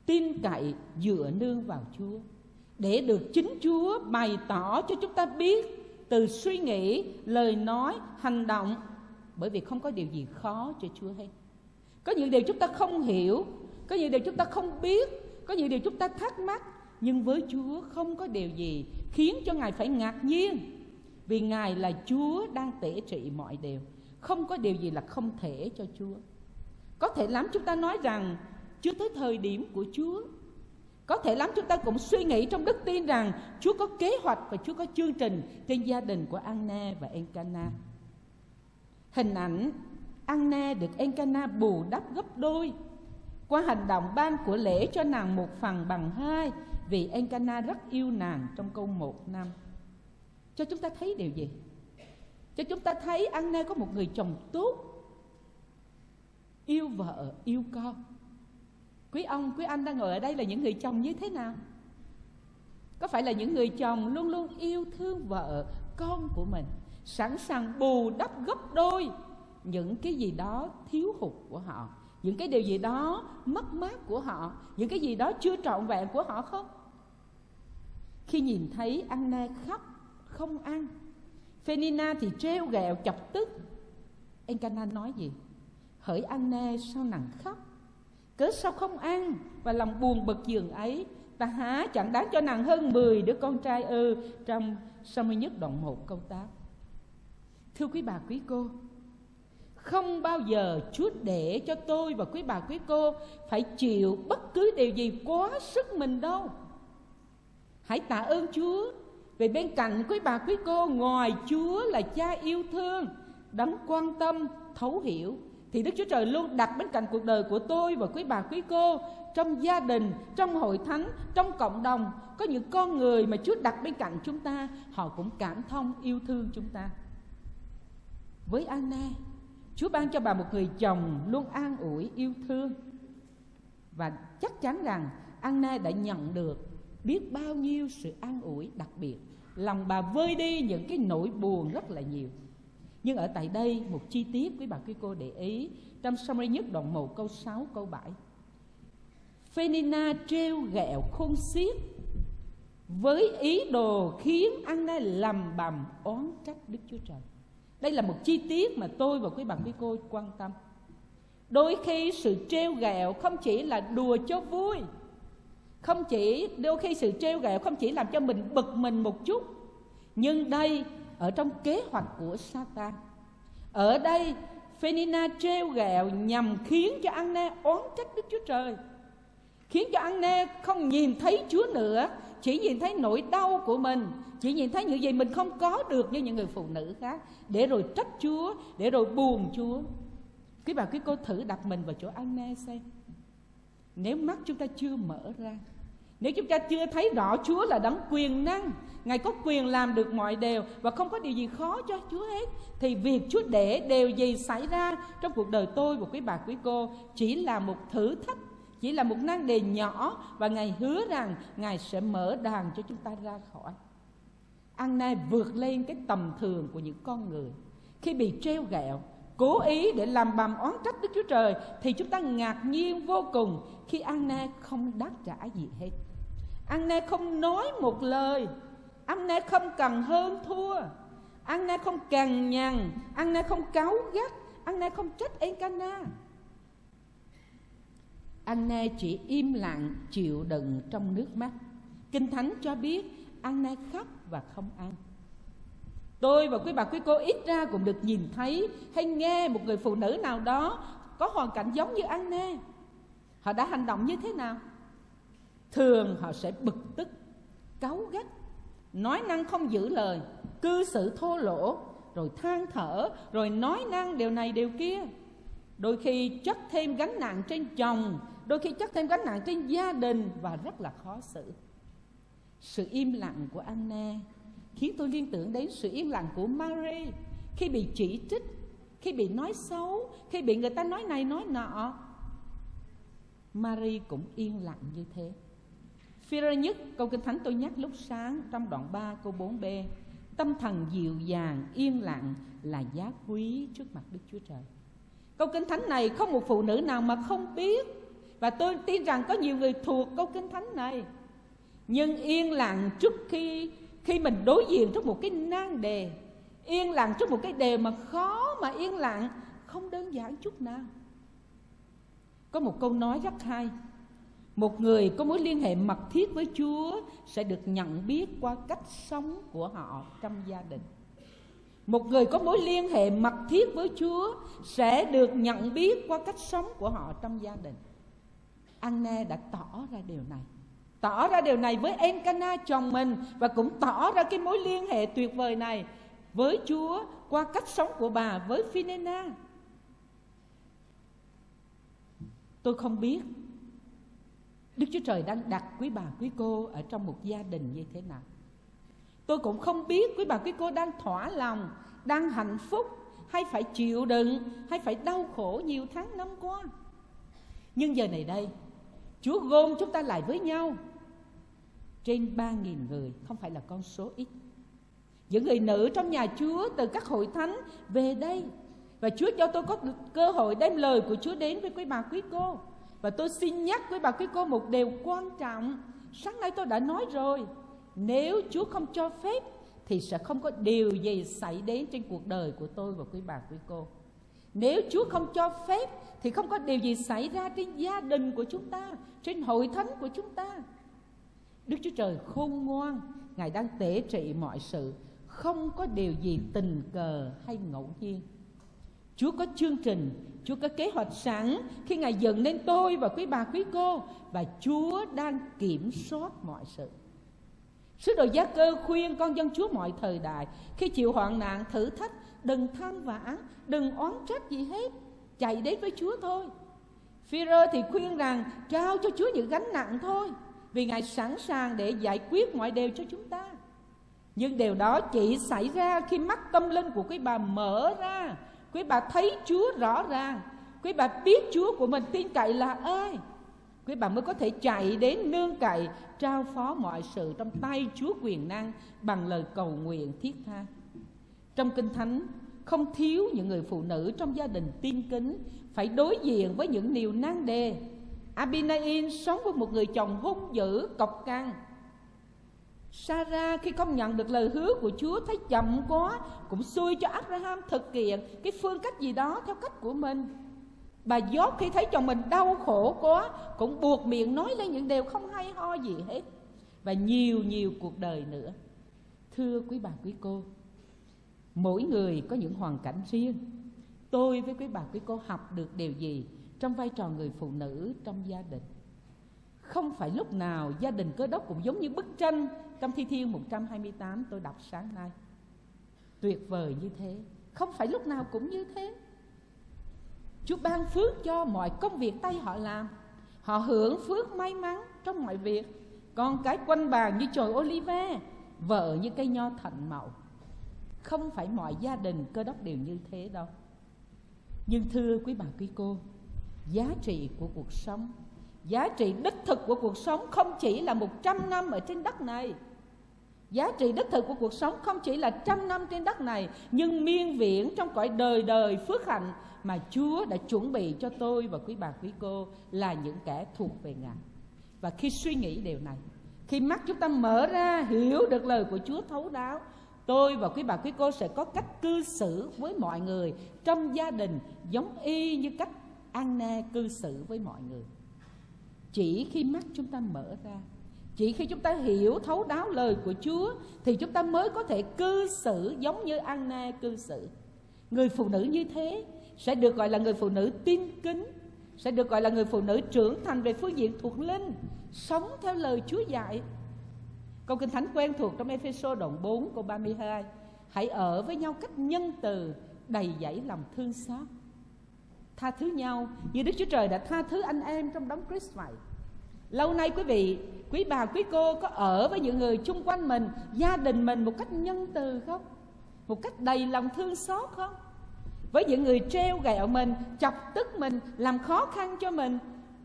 tin cậy dựa nương vào Chúa, để được chính Chúa bày tỏ cho chúng ta biết từ suy nghĩ, lời nói, hành động. Bởi vì không có điều gì khó cho Chúa hết. Có những điều chúng ta không hiểu, có những điều chúng ta không biết, có những điều chúng ta thắc mắc. Nhưng với Chúa không có điều gì khiến cho Ngài phải ngạc nhiên, vì Ngài là Chúa đang tể trị mọi điều. Không có điều gì là không thể cho Chúa. Có thể lắm chúng ta nói rằng chưa tới thời điểm của Chúa. Có thể lắm chúng ta cũng suy nghĩ trong đức tin rằng Chúa có kế hoạch và Chúa có chương trình trên gia đình của Anna và Elkanah. Hình ảnh Anna được Elkanah bù đắp gấp đôi qua hành động ban của lễ cho nàng 1/2, vì Elkanah rất yêu nàng trong câu 1:5. Cho chúng ta thấy điều gì? Cho chúng ta thấy Anna có một người chồng tốt, yêu vợ, yêu con. Quý ông, quý anh đang ngồi ở đây là những người chồng như thế nào? Có phải là những người chồng luôn luôn yêu thương vợ, con của mình, sẵn sàng bù đắp gấp đôi những cái gì đó thiếu hụt của họ, những cái điều gì đó mất mát của họ, những cái gì đó chưa trọn vẹn của họ không? Khi nhìn thấy Anna khóc, không ăn, Phenina thì trêu ghẹo chọc tức, Elkanah nói gì? Hỡi Anna, sao nàng khóc? Cớ sao không ăn? Và lòng buồn bực giường ấy, ta há chẳng đáng cho nàng hơn 10 đứa con trai ư? Trong Sa-mu-ê-lhi đoạn 1 câu 8. Thưa quý bà quý cô, không bao giờ Chúa để cho tôi và quý bà quý cô phải chịu bất cứ điều gì quá sức mình đâu. Hãy tạ ơn Chúa, vì bên cạnh quý bà quý cô, ngoài Chúa là Cha yêu thương, đấng quan tâm, thấu hiểu, thì Đức Chúa Trời luôn đặt bên cạnh cuộc đời của tôi và quý bà quý cô. Trong gia đình, trong hội thánh, trong cộng đồng, có những con người mà Chúa đặt bên cạnh chúng ta, họ cũng cảm thông yêu thương chúng ta. Với Anna, Chúa ban cho bà một người chồng luôn an ủi, yêu thương. Và chắc chắn rằng Anna đã nhận được biết bao nhiêu sự an ủi đặc biệt. Lòng bà vơi đi những cái nỗi buồn rất là nhiều. Nhưng ở tại đây một chi tiết quý bà quý cô để ý, trong Sa-mu-ê-lhi đoạn 1 câu 6 câu 7. Phenina trêu ghẹo khôn xiết với ý đồ khiến Anna lầm bầm oán trách Đức Chúa Trời. Đây là một chi tiết mà tôi và quý bà quý cô quan tâm. Đôi khi sự trêu ghẹo không chỉ là đùa cho vui, đôi khi sự trêu ghẹo không chỉ làm cho mình bực mình một chút, nhưng đây ở trong kế hoạch của Satan. Ở đây Phenina trêu ghẹo nhằm khiến cho Anna oán trách Đức Chúa Trời, khiến cho Anna không nhìn thấy Chúa nữa, chỉ nhìn thấy nỗi đau của mình, chỉ nhìn thấy những gì mình không có được như những người phụ nữ khác, để rồi trách Chúa, để rồi buồn Chúa. Quý bà quý cô thử đặt mình vào chỗ Anna xem. Nếu mắt chúng ta chưa mở ra, nếu chúng ta chưa thấy rõ Chúa là đấng quyền năng, Ngài có quyền làm được mọi điều và không có điều gì khó cho Chúa hết, thì việc Chúa để điều gì xảy ra trong cuộc đời tôi và quý bà quý cô chỉ là một thử thách, chỉ là một nan đề nhỏ, và Ngài hứa rằng Ngài sẽ mở đàn cho chúng ta ra khỏi. Anna vượt lên cái tầm thường của những con người. Khi bị trêu ghẹo, cố ý để làm bầm oán trách Đức Chúa Trời, thì chúng ta ngạc nhiên vô cùng khi Anna không đáp trả gì hết. Anna không nói một lời, Anna không cần hơn thua, Anna không cằn nhằn, Anna không cáu gắt, Anna không trách Elkanah. Anna chỉ im lặng chịu đựng trong nước mắt. Kinh Thánh cho biết Anna khóc và không ăn. Tôi và quý bà quý cô ít ra cũng được nhìn thấy hay nghe một người phụ nữ nào đó có hoàn cảnh giống như Anna. Họ đã hành động như thế nào? Thường họ sẽ bực tức, cáu gắt, nói năng không giữ lời, cư xử thô lỗ, rồi than thở, rồi nói năng điều này điều kia. Đôi khi chất thêm gánh nặng trên chồng đôi khi chất thêm gánh nặng trên gia đình và rất là khó xử. Sự im lặng của Anna khiến tôi liên tưởng đến sự im lặng của Mary khi bị chỉ trích, khi bị nói xấu, khi bị người ta nói này nói nọ. Mary cũng yên lặng như thế. Phi-rơ nhất, câu Kinh Thánh tôi nhắc lúc sáng trong đoạn 3 câu 4b: tâm thần dịu dàng, yên lặng là giá quý trước mặt Đức Chúa Trời. Câu Kinh Thánh này không một phụ nữ nào mà không biết, và tôi tin rằng có nhiều người thuộc câu Kinh Thánh này. Nhưng yên lặng trước khi mình đối diện trước một cái nan đề, yên lặng trước một cái đề mà khó mà yên lặng, không đơn giản chút nào. Có một câu nói rất hay: một người có mối liên hệ mật thiết với Chúa sẽ được nhận biết qua cách sống của họ trong gia đình. Một người có mối liên hệ mật thiết với Chúa sẽ được nhận biết qua cách sống của họ trong gia đình. Anna đã tỏ ra điều này với Elkanah chồng mình, và cũng tỏ ra cái mối liên hệ tuyệt vời này với Chúa qua cách sống của bà với Phi-nê-na. Tôi không biết Đức Chúa Trời đang đặt quý bà quý cô ở trong một gia đình như thế nào. Tôi cũng không biết quý bà quý cô đang thỏa lòng, đang hạnh phúc, hay phải chịu đựng, hay phải đau khổ nhiều tháng năm qua. Nhưng giờ này đây, Chúa gom chúng ta lại với nhau. Trên 3.000 người, không phải là con số ít. Những người nữ trong nhà Chúa từ các hội thánh về đây, và Chúa cho tôi có cơ hội đem lời của Chúa đến với quý bà quý cô. Và tôi xin nhắc quý bà quý cô một điều quan trọng. Sáng nay tôi đã nói rồi, nếu Chúa không cho phép thì sẽ không có điều gì xảy đến trên cuộc đời của tôi và quý bà quý cô. Nếu Chúa không cho phép thì không có điều gì xảy ra trên gia đình của chúng ta, trên hội thánh của chúng ta. Đức Chúa Trời khôn ngoan, Ngài đang tể trị mọi sự, không có điều gì tình cờ hay ngẫu nhiên. Chúa có chương trình, Chúa có kế hoạch sẵn khi Ngài dựng nên tôi và quý bà quý cô, và Chúa đang kiểm soát mọi sự. Sứ đồ Gia Cơ khuyên con dân Chúa mọi thời đại, khi chịu hoạn nạn thử thách, đừng than vãn, đừng oán trách gì hết, chạy đến với Chúa thôi. Phi-rơ thì khuyên rằng trao cho Chúa những gánh nặng thôi, vì Ngài sẵn sàng để giải quyết mọi điều cho chúng ta. Nhưng điều đó chỉ xảy ra khi mắt tâm linh của quý bà mở ra, quý bà thấy Chúa rõ ràng, quý bà biết Chúa của mình tin cậy là ai, quý bà mới có thể chạy đến nương cậy, trao phó mọi sự trong tay Chúa quyền năng bằng lời cầu nguyện thiết tha. Trong Kinh Thánh không thiếu những người phụ nữ trong gia đình tin kính phải đối diện với những điều nan đề. Abinain sống với một người chồng hung dữ, cọc cằn. Sarah khi không nhận được lời hứa của Chúa thấy chậm quá, cũng xui cho Abraham thực hiện cái phương cách gì đó theo cách của mình. Bà Gióp khi thấy chồng mình đau khổ quá, cũng buộc miệng nói lên những điều không hay ho gì hết. Và nhiều cuộc đời nữa. Thưa quý bà quý cô, mỗi người có những hoàn cảnh riêng. Tôi với quý bà quý cô học được điều gì trong vai trò người phụ nữ trong gia đình? Không phải lúc nào gia đình Cơ Đốc cũng giống như bức tranh trong Thi Thiên 128 tôi đọc sáng nay. Tuyệt vời như thế, không phải lúc nào cũng như thế. Chúa ban phước cho mọi công việc tay họ làm, họ hưởng phước may mắn trong mọi việc. Con cái quanh bàn như chồi olive, vợ như cây nho thạnh mậu. Không phải mọi gia đình Cơ Đốc đều như thế đâu. Nhưng thưa quý bà quý cô, giá trị của cuộc sống, giá trị đích thực của cuộc sống không chỉ là 100 năm ở trên đất này. Giá trị đích thực của cuộc sống không chỉ là 100 năm trên đất này, nhưng miên viễn trong cõi đời đời phước hạnh mà Chúa đã chuẩn bị cho tôi và quý bà quý cô là những kẻ thuộc về Ngài. Và khi suy nghĩ điều này, khi mắt chúng ta mở ra hiểu được lời của Chúa thấu đáo, tôi và quý bà quý cô sẽ có cách cư xử với mọi người trong gia đình giống y như cách Anna cư xử với mọi người. Chỉ khi mắt chúng ta mở ra, chỉ khi chúng ta hiểu thấu đáo lời của Chúa thì chúng ta mới có thể cư xử giống như Anna cư xử. Người phụ nữ như thế sẽ được gọi là người phụ nữ tin kính, sẽ được gọi là người phụ nữ trưởng thành về phương diện thuộc linh, sống theo lời Chúa dạy. Câu Kinh Thánh quen thuộc trong Ê-phê-sô đoạn 4 câu 32: hãy ở với nhau cách nhân từ, đầy dẫy lòng thương xót. tha thứ nhau như Đức Chúa Trời đã tha thứ anh em trong đấng Christ vậy. Lâu nay quý vị, quý bà, quý cô có ở với những người chung quanh mình, gia đình mình một cách nhân từ không? Một cách đầy lòng thương xót không? Với những người treo gẹo mình, chọc tức mình, làm khó khăn cho mình,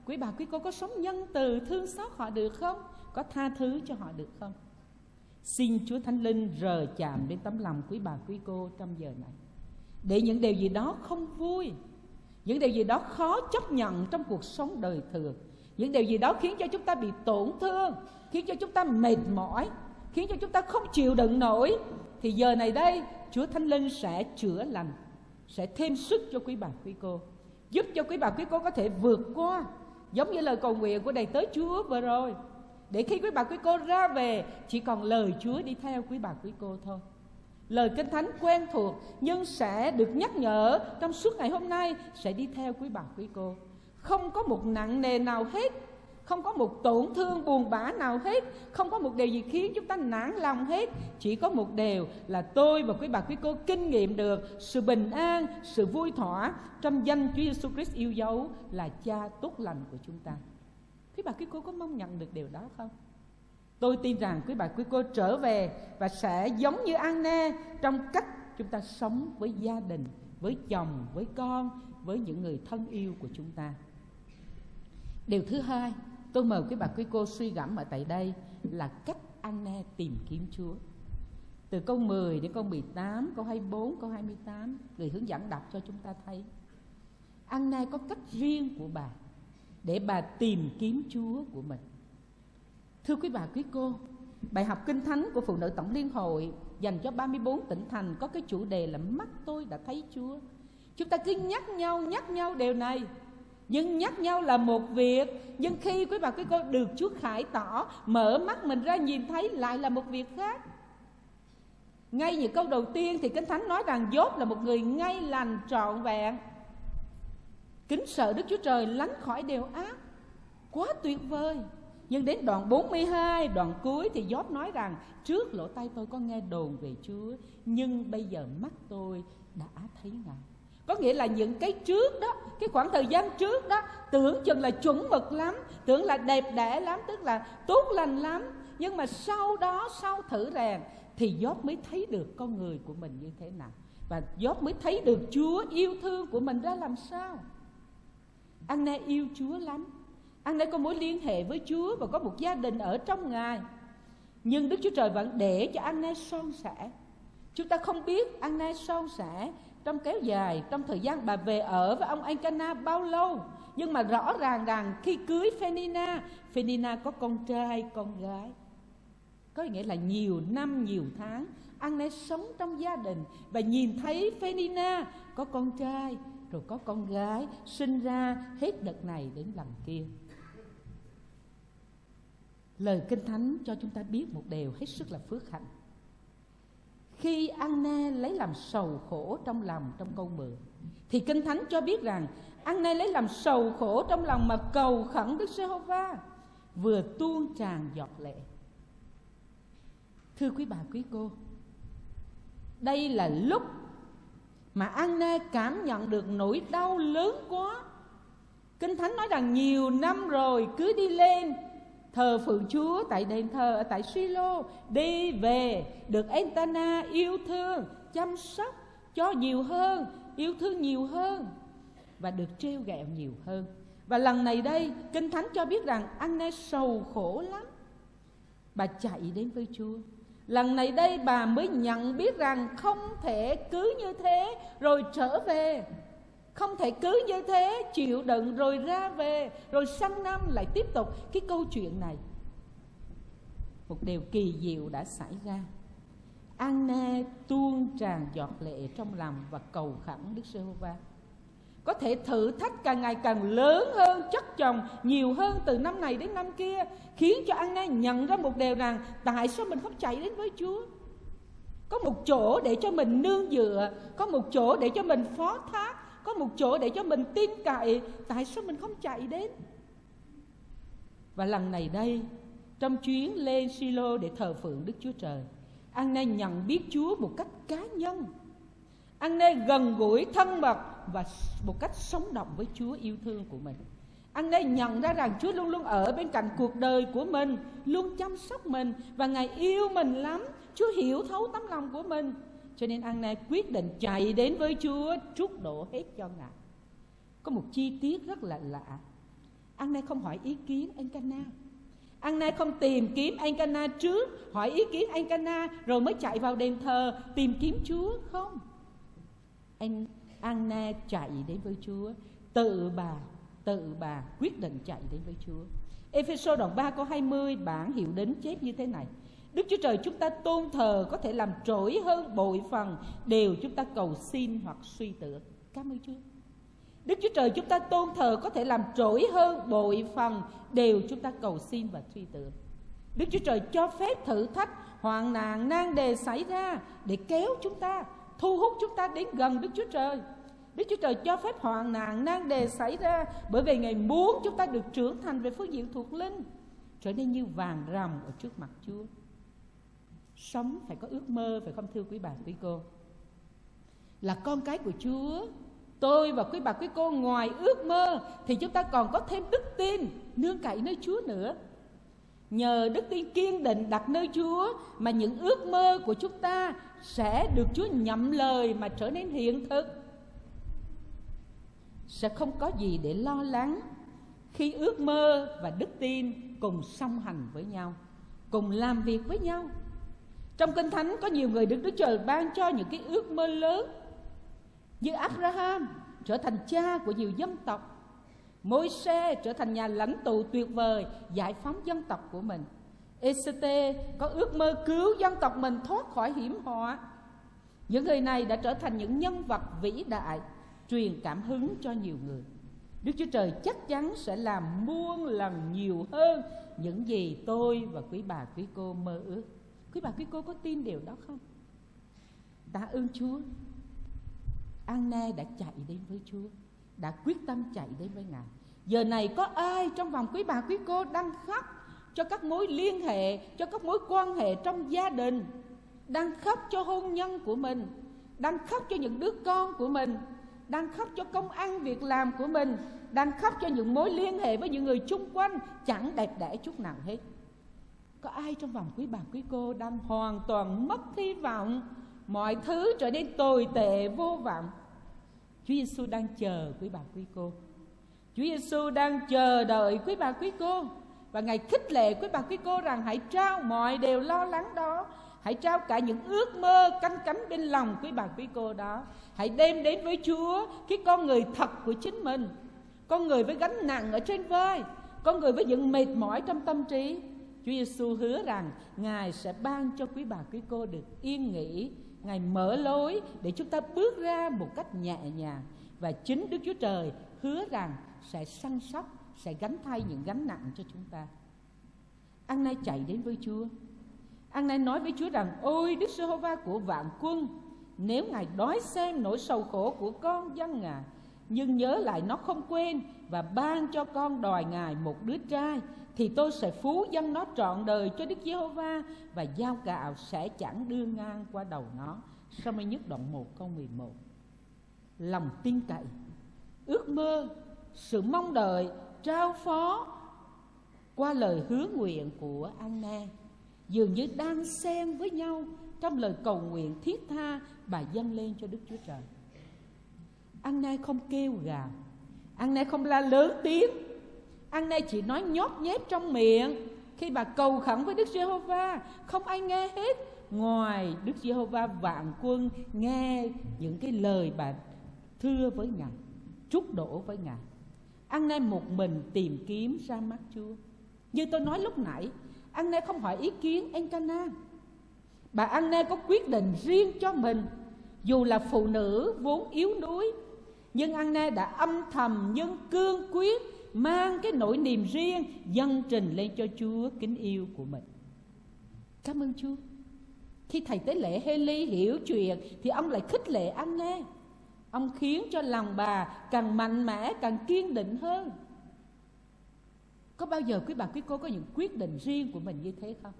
quý bà, quý cô có sống nhân từ, thương xót họ được không? Có tha thứ cho họ được không? Xin Chúa Thánh Linh rờ chạm đến tấm lòng quý bà, quý cô trong giờ này, để những điều gì đó không vui, những điều gì đó khó chấp nhận trong cuộc sống đời thường, những điều gì đó khiến cho chúng ta bị tổn thương, khiến cho chúng ta mệt mỏi, khiến cho chúng ta không chịu đựng nổi, thì giờ này đây Chúa Thánh Linh sẽ chữa lành, sẽ thêm sức cho quý bà, quý cô, giúp cho quý bà, quý cô có thể vượt qua, giống như lời cầu nguyện của đầy tớ Chúa vừa rồi, để khi quý bà, quý cô ra về chỉ còn lời Chúa đi theo quý bà, quý cô thôi. Lời Kinh Thánh quen thuộc nhưng sẽ được nhắc nhở trong suốt ngày hôm nay sẽ đi theo quý bà, quý cô. Không có một nặng nề nào hết, không có một tổn thương buồn bã nào hết, không có một điều gì khiến chúng ta nản lòng hết. Chỉ có một điều là tôi và quý bà, quý cô kinh nghiệm được sự bình an, sự vui thỏa trong danh Chúa Giêsu Christ yêu dấu là Cha tốt lành của chúng ta. Quý bà, quý cô có mong nhận được điều đó không? Tôi tin rằng quý bà, quý cô trở về và sẽ giống như An-nê trong cách chúng ta sống với gia đình, với chồng, với con, với những người thân yêu của chúng ta. Điều thứ hai, tôi mời quý bà, quý cô suy gẫm ở tại đây là cách An-nê tìm kiếm Chúa. Từ câu 10 đến câu 18, câu 24, câu 28, người hướng dẫn đọc cho chúng ta thấy An-nê có cách riêng của bà để bà tìm kiếm Chúa của mình. Thưa quý bà, quý cô, bài học Kinh Thánh của Phụ nữ Tổng Liên Hội dành cho 34 tỉnh thành có cái chủ đề là mắt tôi đã thấy Chúa. Chúng ta cứ nhắc nhau điều này, nhưng nhắc nhau là một việc, nhưng khi quý bà, quý cô được Chúa khải tỏ, mở mắt mình ra nhìn thấy lại là một việc khác. Ngay những câu đầu tiên thì Kinh Thánh nói rằng Gióp là một người ngay lành trọn vẹn, kính sợ Đức Chúa Trời, lánh khỏi điều ác. Quá tuyệt vời. Nhưng đến đoạn 42, đoạn cuối thì Gióp nói rằng trước lỗ tai tôi có nghe đồn về Chúa, nhưng bây giờ mắt tôi đã thấy Ngài. Có nghĩa là những cái trước đó, cái khoảng thời gian trước đó tưởng chừng là chuẩn mực lắm, tưởng là đẹp đẽ lắm, tức là tốt lành lắm. Nhưng mà sau đó, sau thử rèn thì Gióp mới thấy được con người của mình như thế nào, và Gióp mới thấy được Chúa yêu thương của mình ra làm sao. An-nê yêu Chúa lắm, An-nê có mối liên hệ với Chúa và có một gia đình ở trong Ngài. Nhưng Đức Chúa Trời vẫn để cho An-nê son sẻ. Chúng ta không biết An-nê son sẻ trong kéo dài, trong thời gian bà về ở với ông Elcana bao lâu. Nhưng mà rõ ràng rằng khi cưới Phenina có con trai, con gái. Có nghĩa là nhiều năm, nhiều tháng An-nê sống trong gia đình và nhìn thấy Phenina có con trai, rồi có con gái sinh ra hết đợt này đến lần kia. Lời Kinh Thánh cho chúng ta biết một điều hết sức là phước hạnh. Khi An-nê lấy làm sầu khổ trong lòng trong câu 10, thì Kinh Thánh cho biết rằng An-nê lấy làm sầu khổ trong lòng mà cầu khẩn Đức Giê-hô-va, vừa tuôn tràn giọt lệ. Thưa quý bà, quý cô, đây là lúc mà An-nê cảm nhận được nỗi đau lớn quá. Kinh Thánh nói rằng nhiều năm rồi cứ đi lên thờ phượng Chúa tại đền thờ ở tại Silo, đi về được Elcana yêu thương, chăm sóc cho nhiều hơn, yêu thương nhiều hơn và được trêu ghẹo nhiều hơn. Và lần này đây Kinh Thánh cho biết rằng An-nê sầu khổ lắm, bà chạy đến với Chúa. Lần này đây bà mới nhận biết rằng không thể cứ như thế rồi trở về, không thể cứ như thế chịu đựng rồi ra về, rồi sang năm lại tiếp tục cái câu chuyện này. Một điều kỳ diệu đã xảy ra. An-nê tuôn tràn giọt lệ trong lòng và cầu khẩn Đức Giê-hô-va. Có thể thử thách càng ngày càng lớn hơn, chất chồng nhiều hơn từ năm này đến năm kia, khiến cho An-nê nhận ra một điều rằng tại sao mình không chạy đến với Chúa. Có một chỗ để cho mình nương dựa, có một chỗ để cho mình phó thác, có một chỗ để cho mình tin cậy, tại sao mình không chạy đến. Và lần này đây, trong chuyến lên Silo để thờ phượng Đức Chúa Trời, An-nê nhận biết Chúa một cách cá nhân. An-nê gần gũi thân mật và một cách sống động với Chúa yêu thương của mình. Anna nhận ra rằng Chúa luôn luôn ở bên cạnh cuộc đời của mình, luôn chăm sóc mình, và Ngài yêu mình lắm. Chúa hiểu thấu tấm lòng của mình, cho nên Anna quyết định chạy đến với Chúa, trút đổ hết cho Ngài. Có một chi tiết rất là lạ. Anna không hỏi ý kiến Elkanah. Anna không tìm kiếm Elkanah trước, hỏi ý kiến Elkanah rồi mới chạy vào đền thờ tìm kiếm Chúa. Không, Anna chạy đến với Chúa, tự bà quyết định chạy đến với Chúa. Ê-phê-sô đoạn 3 câu 20 bản hiệu đính chép như thế này: Đức Chúa Trời chúng ta tôn thờ có thể làm trỗi hơn bội phần điều chúng ta cầu xin hoặc suy tưởng. Cảm ơn Chúa. Đức Chúa Trời chúng ta tôn thờ có thể làm trỗi hơn bội phần điều chúng ta cầu xin và suy tưởng. Đức Chúa Trời cho phép thử thách, hoạn nạn, nan đề xảy ra để kéo chúng ta, thu hút chúng ta đến gần Đức Chúa Trời. Đức Chúa Trời cho phép hoạn nạn, nan đề xảy ra bởi vì Ngài muốn chúng ta được trưởng thành về phương diện thuộc linh, trở nên như vàng ròng ở trước mặt Chúa. Sống phải có ước mơ, phải không thưa quý bà quý cô? Là con cái của Chúa, tôi và quý bà quý cô ngoài ước mơ thì chúng ta còn có thêm đức tin nương cậy nơi Chúa nữa. Nhờ đức tin kiên định đặt nơi Chúa mà những ước mơ của chúng ta sẽ được Chúa nhậm lời mà trở nên hiện thực. Sẽ không có gì để lo lắng khi ước mơ và đức tin cùng song hành với nhau, cùng làm việc với nhau. Trong Kinh Thánh có nhiều người được Đức Trời ban cho những cái ước mơ lớn, như Abraham trở thành cha của nhiều dân tộc, Môi-se trở thành nhà lãnh tụ tuyệt vời giải phóng dân tộc của mình, Ê-xê-tê có ước mơ cứu dân tộc mình thoát khỏi hiểm họa. Những người này đã trở thành những nhân vật vĩ đại, truyền cảm hứng cho nhiều người. Đức Chúa Trời chắc chắn sẽ làm muôn lần nhiều hơn những gì tôi và quý bà quý cô mơ ước. Quý bà quý cô có tin điều đó không? Tạ ơn Chúa. Anna đã chạy đến với Chúa, đã quyết tâm chạy đến với Ngài. Giờ này có ai trong vòng quý bà quý cô đang khóc cho các mối liên hệ, cho các mối quan hệ trong gia đình, đang khóc cho hôn nhân của mình, đang khóc cho những đứa con của mình, đang khóc cho công ăn việc làm của mình, đang khóc cho những mối liên hệ với những người chung quanh chẳng đẹp đẽ chút nào hết? Có ai trong vòng quý bà quý cô đang hoàn toàn mất hy vọng, mọi thứ trở nên tồi tệ vô vọng? Chúa Giêsu đang chờ quý bà quý cô. Chúa Giêsu đang chờ đợi quý bà quý cô, và Ngài khích lệ quý bà quý cô rằng hãy trao mọi điều lo lắng đó, hãy trao cả những ước mơ canh cánh bên lòng quý bà quý cô đó. Hãy đem đến với Chúa cái con người thật của chính mình, con người với gánh nặng ở trên vai, con người với những mệt mỏi trong tâm trí. Chúa Giêsu hứa rằng Ngài sẽ ban cho quý bà quý cô được yên nghỉ. Ngài mở lối để chúng ta bước ra một cách nhẹ nhàng, và chính Đức Chúa Trời hứa rằng sẽ săn sóc, sẽ gánh thay những gánh nặng cho chúng ta. Anna chạy đến với Chúa. Anna nói với Chúa rằng: ôi Đức Giê-hô-va của vạn quân, nếu Ngài đói xem nỗi sầu khổ của con dân Ngài, nhưng nhớ lại nó không quên và ban cho con đòi Ngài một đứa trai, thì tôi sẽ phú dâng nó trọn đời cho Đức Giê-hô-va, và dao gạo sẽ chẳng đưa ngang qua đầu nó. Sa-muê nhất đoạn 1 câu 11. Lòng tin cậy, ước mơ, sự mong đợi, trao phó qua lời hứa nguyện của Anna dường như đang xen với nhau trong lời cầu nguyện thiết tha bà dâng lên cho Đức Chúa Trời. Anna không kêu gào, Anna không la lớn tiếng, Anna chỉ nói nhót nhép trong miệng. Khi bà cầu khẩn với Đức Giê-hô-va, không ai nghe hết ngoài Đức Giê-hô-va vạn quân nghe những cái lời bà thưa với Ngài, trút đổ với Ngài. Anna một mình tìm kiếm ra mắt Chúa. Như tôi nói lúc nãy, Anna không hỏi ý kiến Elkanah. Bà Anna có quyết định riêng cho mình. Dù là phụ nữ vốn yếu đuối, nhưng Anna đã âm thầm nhưng cương quyết mang cái nỗi niềm riêng dâng trình lên cho Chúa kính yêu của mình. Cảm ơn Chúa. Khi thầy tế lễ Hê-li hiểu chuyện thì ông lại khích lệ Anna. Ông khiến cho lòng bà càng mạnh mẽ, càng kiên định hơn. Có bao giờ quý bà quý cô có những quyết định riêng của mình như thế không?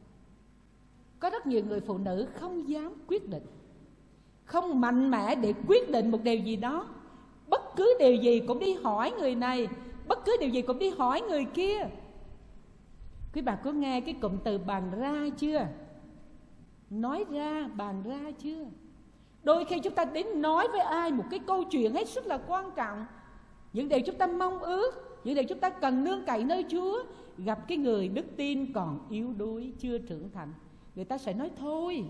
Có rất nhiều người phụ nữ không dám quyết định, không mạnh mẽ để quyết định một điều gì đó, bất bất cứ điều gì cũng đi hỏi người này, bất cứ điều gì cũng đi hỏi người kia. Quý bà có nghe cái cụm từ bàn ra chưa? Nói ra, bàn ra chưa? Đôi khi chúng ta đến nói với ai một cái câu chuyện hết sức là quan trọng, những điều chúng ta mong ước, những điều chúng ta cần nương cậy nơi Chúa. Gặp cái người đức tin còn yếu đuối, chưa trưởng thành, người ta sẽ nói thôi,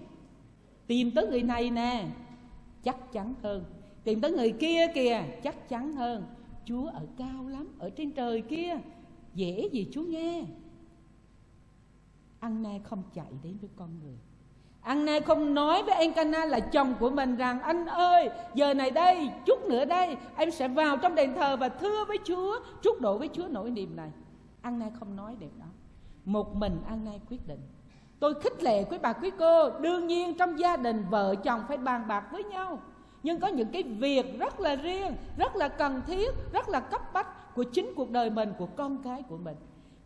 tìm tới người này nè, chắc chắn hơn. Tìm tới người kia kìa, chắc chắn hơn. Chúa ở cao lắm, ở trên trời kia, dễ gì Chúa nghe. Anna không chạy đến với con người. Anna không nói với Elkanah là chồng của mình rằng: anh ơi, giờ này đây, chút nữa đây, em sẽ vào trong đền thờ và thưa với Chúa, trút đổ với Chúa nỗi niềm này. Anna không nói điều đó. Một mình Anna quyết định. Tôi khích lệ quý bà quý cô, đương nhiên trong gia đình vợ chồng phải bàn bạc với nhau, nhưng có những cái việc rất là riêng, rất là cần thiết, rất là cấp bách của chính cuộc đời mình, của con cái của mình.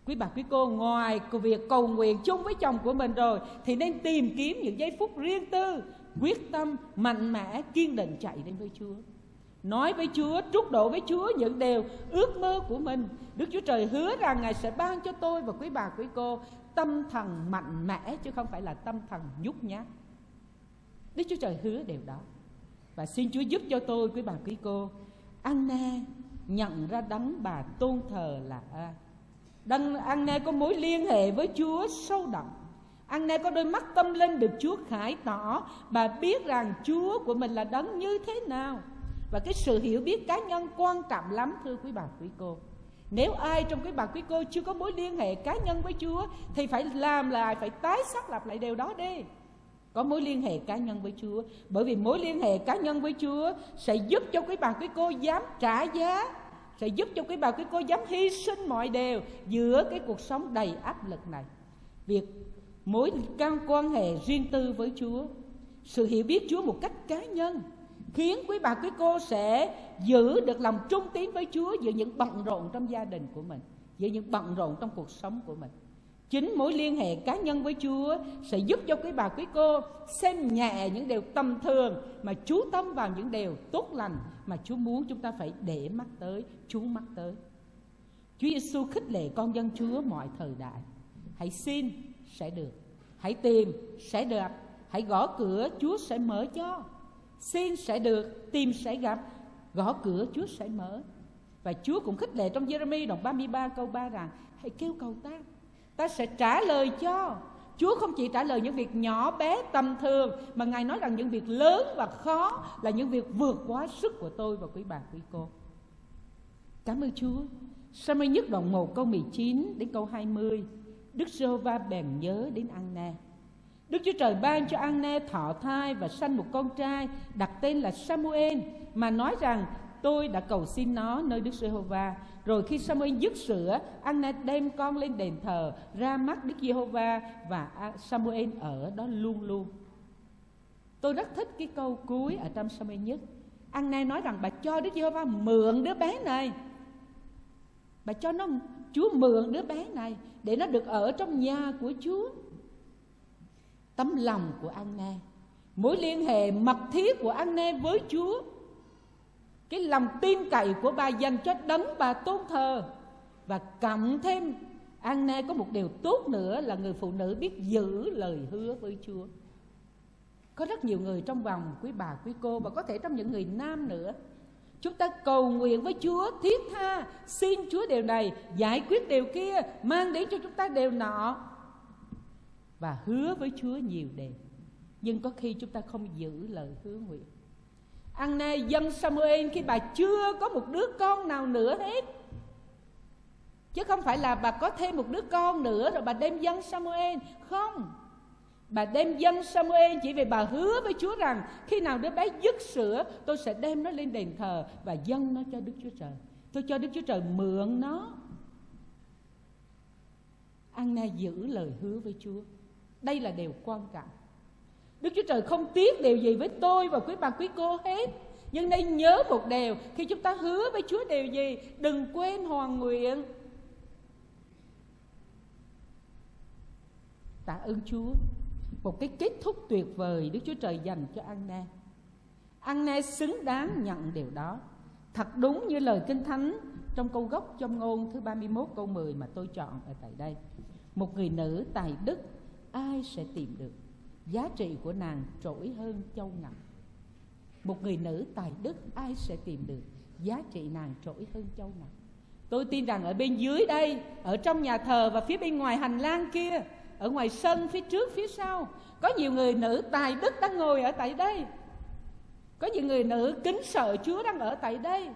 Quý bà quý cô, ngoài việc cầu nguyện chung với chồng của mình rồi, thì nên tìm kiếm những giây phút riêng tư, quyết tâm, mạnh mẽ, kiên định chạy đến với Chúa. Nói với Chúa, trút đổ với Chúa những điều ước mơ của mình. Đức Chúa Trời hứa rằng Ngài sẽ ban cho tôi và quý bà quý cô tâm thần mạnh mẽ, chứ không phải là tâm thần nhút nhát. Đức Chúa Trời hứa điều đó. Và xin Chúa giúp cho tôi, quý bà quý cô, Anna nhận ra đấng bà tôn thờ là ai. Anna có mối liên hệ với Chúa sâu đậm. Anna có đôi mắt tâm linh được Chúa khải tỏ. Bà biết rằng Chúa của mình là đấng như thế nào. Và cái sự hiểu biết cá nhân quan trọng lắm, thưa quý bà quý cô. Nếu ai trong quý bà quý cô chưa có mối liên hệ cá nhân với Chúa thì phải làm lại, phải tái xác lập lại điều đó đi. Có mối liên hệ cá nhân với Chúa. Bởi vì mối liên hệ cá nhân với Chúa sẽ giúp cho quý bà quý cô dám trả giá, sẽ giúp cho quý bà quý cô dám hy sinh mọi điều giữa cái cuộc sống đầy áp lực này. Việc mối quan hệ riêng tư với Chúa, sự hiểu biết Chúa một cách cá nhân, khiến quý bà quý cô sẽ giữ được lòng trung tín với Chúa giữa những bận rộn trong gia đình của mình, giữa những bận rộn trong cuộc sống của mình. Chính mối liên hệ cá nhân với Chúa sẽ giúp cho quý bà quý cô xem nhẹ những điều tầm thường, mà chú tâm vào những điều tốt lành mà Chúa muốn chúng ta phải để mắt tới, chú mắt tới. Chúa Giêsu khích lệ con dân Chúa mọi thời đại: hãy xin sẽ được, hãy tìm sẽ được, hãy gõ cửa Chúa sẽ mở cho. Xin sẽ được, tìm sẽ gặp, gõ cửa Chúa sẽ mở. Và Chúa cũng khích lệ trong Giê-rê-mi đoạn 33 câu 3 rằng: hãy kêu cầu ta, ta sẽ trả lời cho. Chúa không chỉ trả lời những việc nhỏ bé tầm thường, mà Ngài nói rằng những việc lớn và khó là những việc vượt quá sức của tôi và quý bà quý cô. Cảm ơn Chúa. Sa-muel nhất đoạn 1 câu 19 đến câu 20. Đức Giê-hô-va bèn nhớ đến Anna. Đức Chúa Trời ban cho Anna thọ thai và sanh một con trai, đặt tên là Sa-mu-ên, mà nói rằng: tôi đã cầu xin nó nơi Đức Giê-hô-va. Rồi khi Sa-mu-ên dứt sữa, Anna đem con lên đền thờ ra mắt Đức Giê-hô-va, và Sa-mu-ên ở đó luôn luôn. Tôi rất thích cái câu cuối ở trong Sa-mu-ên nhất. Anna nói rằng bà cho Đức Giê-hô-va mượn đứa bé này. Bà cho nó, Chúa mượn đứa bé này để nó được ở trong nhà của Chúa. Tấm lòng của Anna, mối liên hệ mật thiết của Anna với Chúa, cái lòng tin cậy của bà dành cho đấng bà tôn thờ. Và cộng thêm Anna có một điều tốt nữa là người phụ nữ biết giữ lời hứa với Chúa. Có rất nhiều người trong vòng quý bà quý cô, và có thể trong những người nam nữa, chúng ta cầu nguyện với Chúa thiết tha, xin Chúa điều này, giải quyết điều kia, mang đến cho chúng ta điều nọ, và hứa với Chúa nhiều điều, nhưng có khi chúng ta không giữ lời hứa nguyện. Anna dâng Sa-mu-ên khi bà chưa có một đứa con nào nữa hết, chứ không phải là bà có thêm một đứa con nữa rồi bà đem dâng Sa-mu-ên. Không, bà đem dâng Sa-mu-ên chỉ vì bà hứa với Chúa rằng khi nào đứa bé dứt sữa, tôi sẽ đem nó lên đền thờ và dâng nó cho Đức Chúa Trời. Tôi cho Đức Chúa Trời mượn nó. Anna giữ lời hứa với Chúa. Đây là điều quan trọng. Đức Chúa Trời không tiếc điều gì với tôi và quý bà quý cô hết. Nhưng nên nhớ một điều, khi chúng ta hứa với Chúa điều gì, đừng quên hoàn nguyện. Tạ ơn Chúa. Một cái kết thúc tuyệt vời Đức Chúa Trời dành cho Anna. Anna xứng đáng nhận điều đó. Thật đúng như lời Kinh Thánh trong câu gốc Châm ngôn thứ 31 câu 10 mà tôi chọn ở tại đây. Một người nữ tài đức ai sẽ tìm được, giá trị của nàng trỗi hơn châu ngọc. Một người nữ tài đức ai sẽ tìm được, giá trị nàng trỗi hơn châu ngọc. Tôi tin rằng ở bên dưới đây, ở trong nhà thờ và phía bên ngoài hành lang kia, ở ngoài sân, phía trước, phía sau, có nhiều người nữ tài đức đang ngồi ở tại đây. Có nhiều người nữ kính sợ Chúa đang ở tại đây.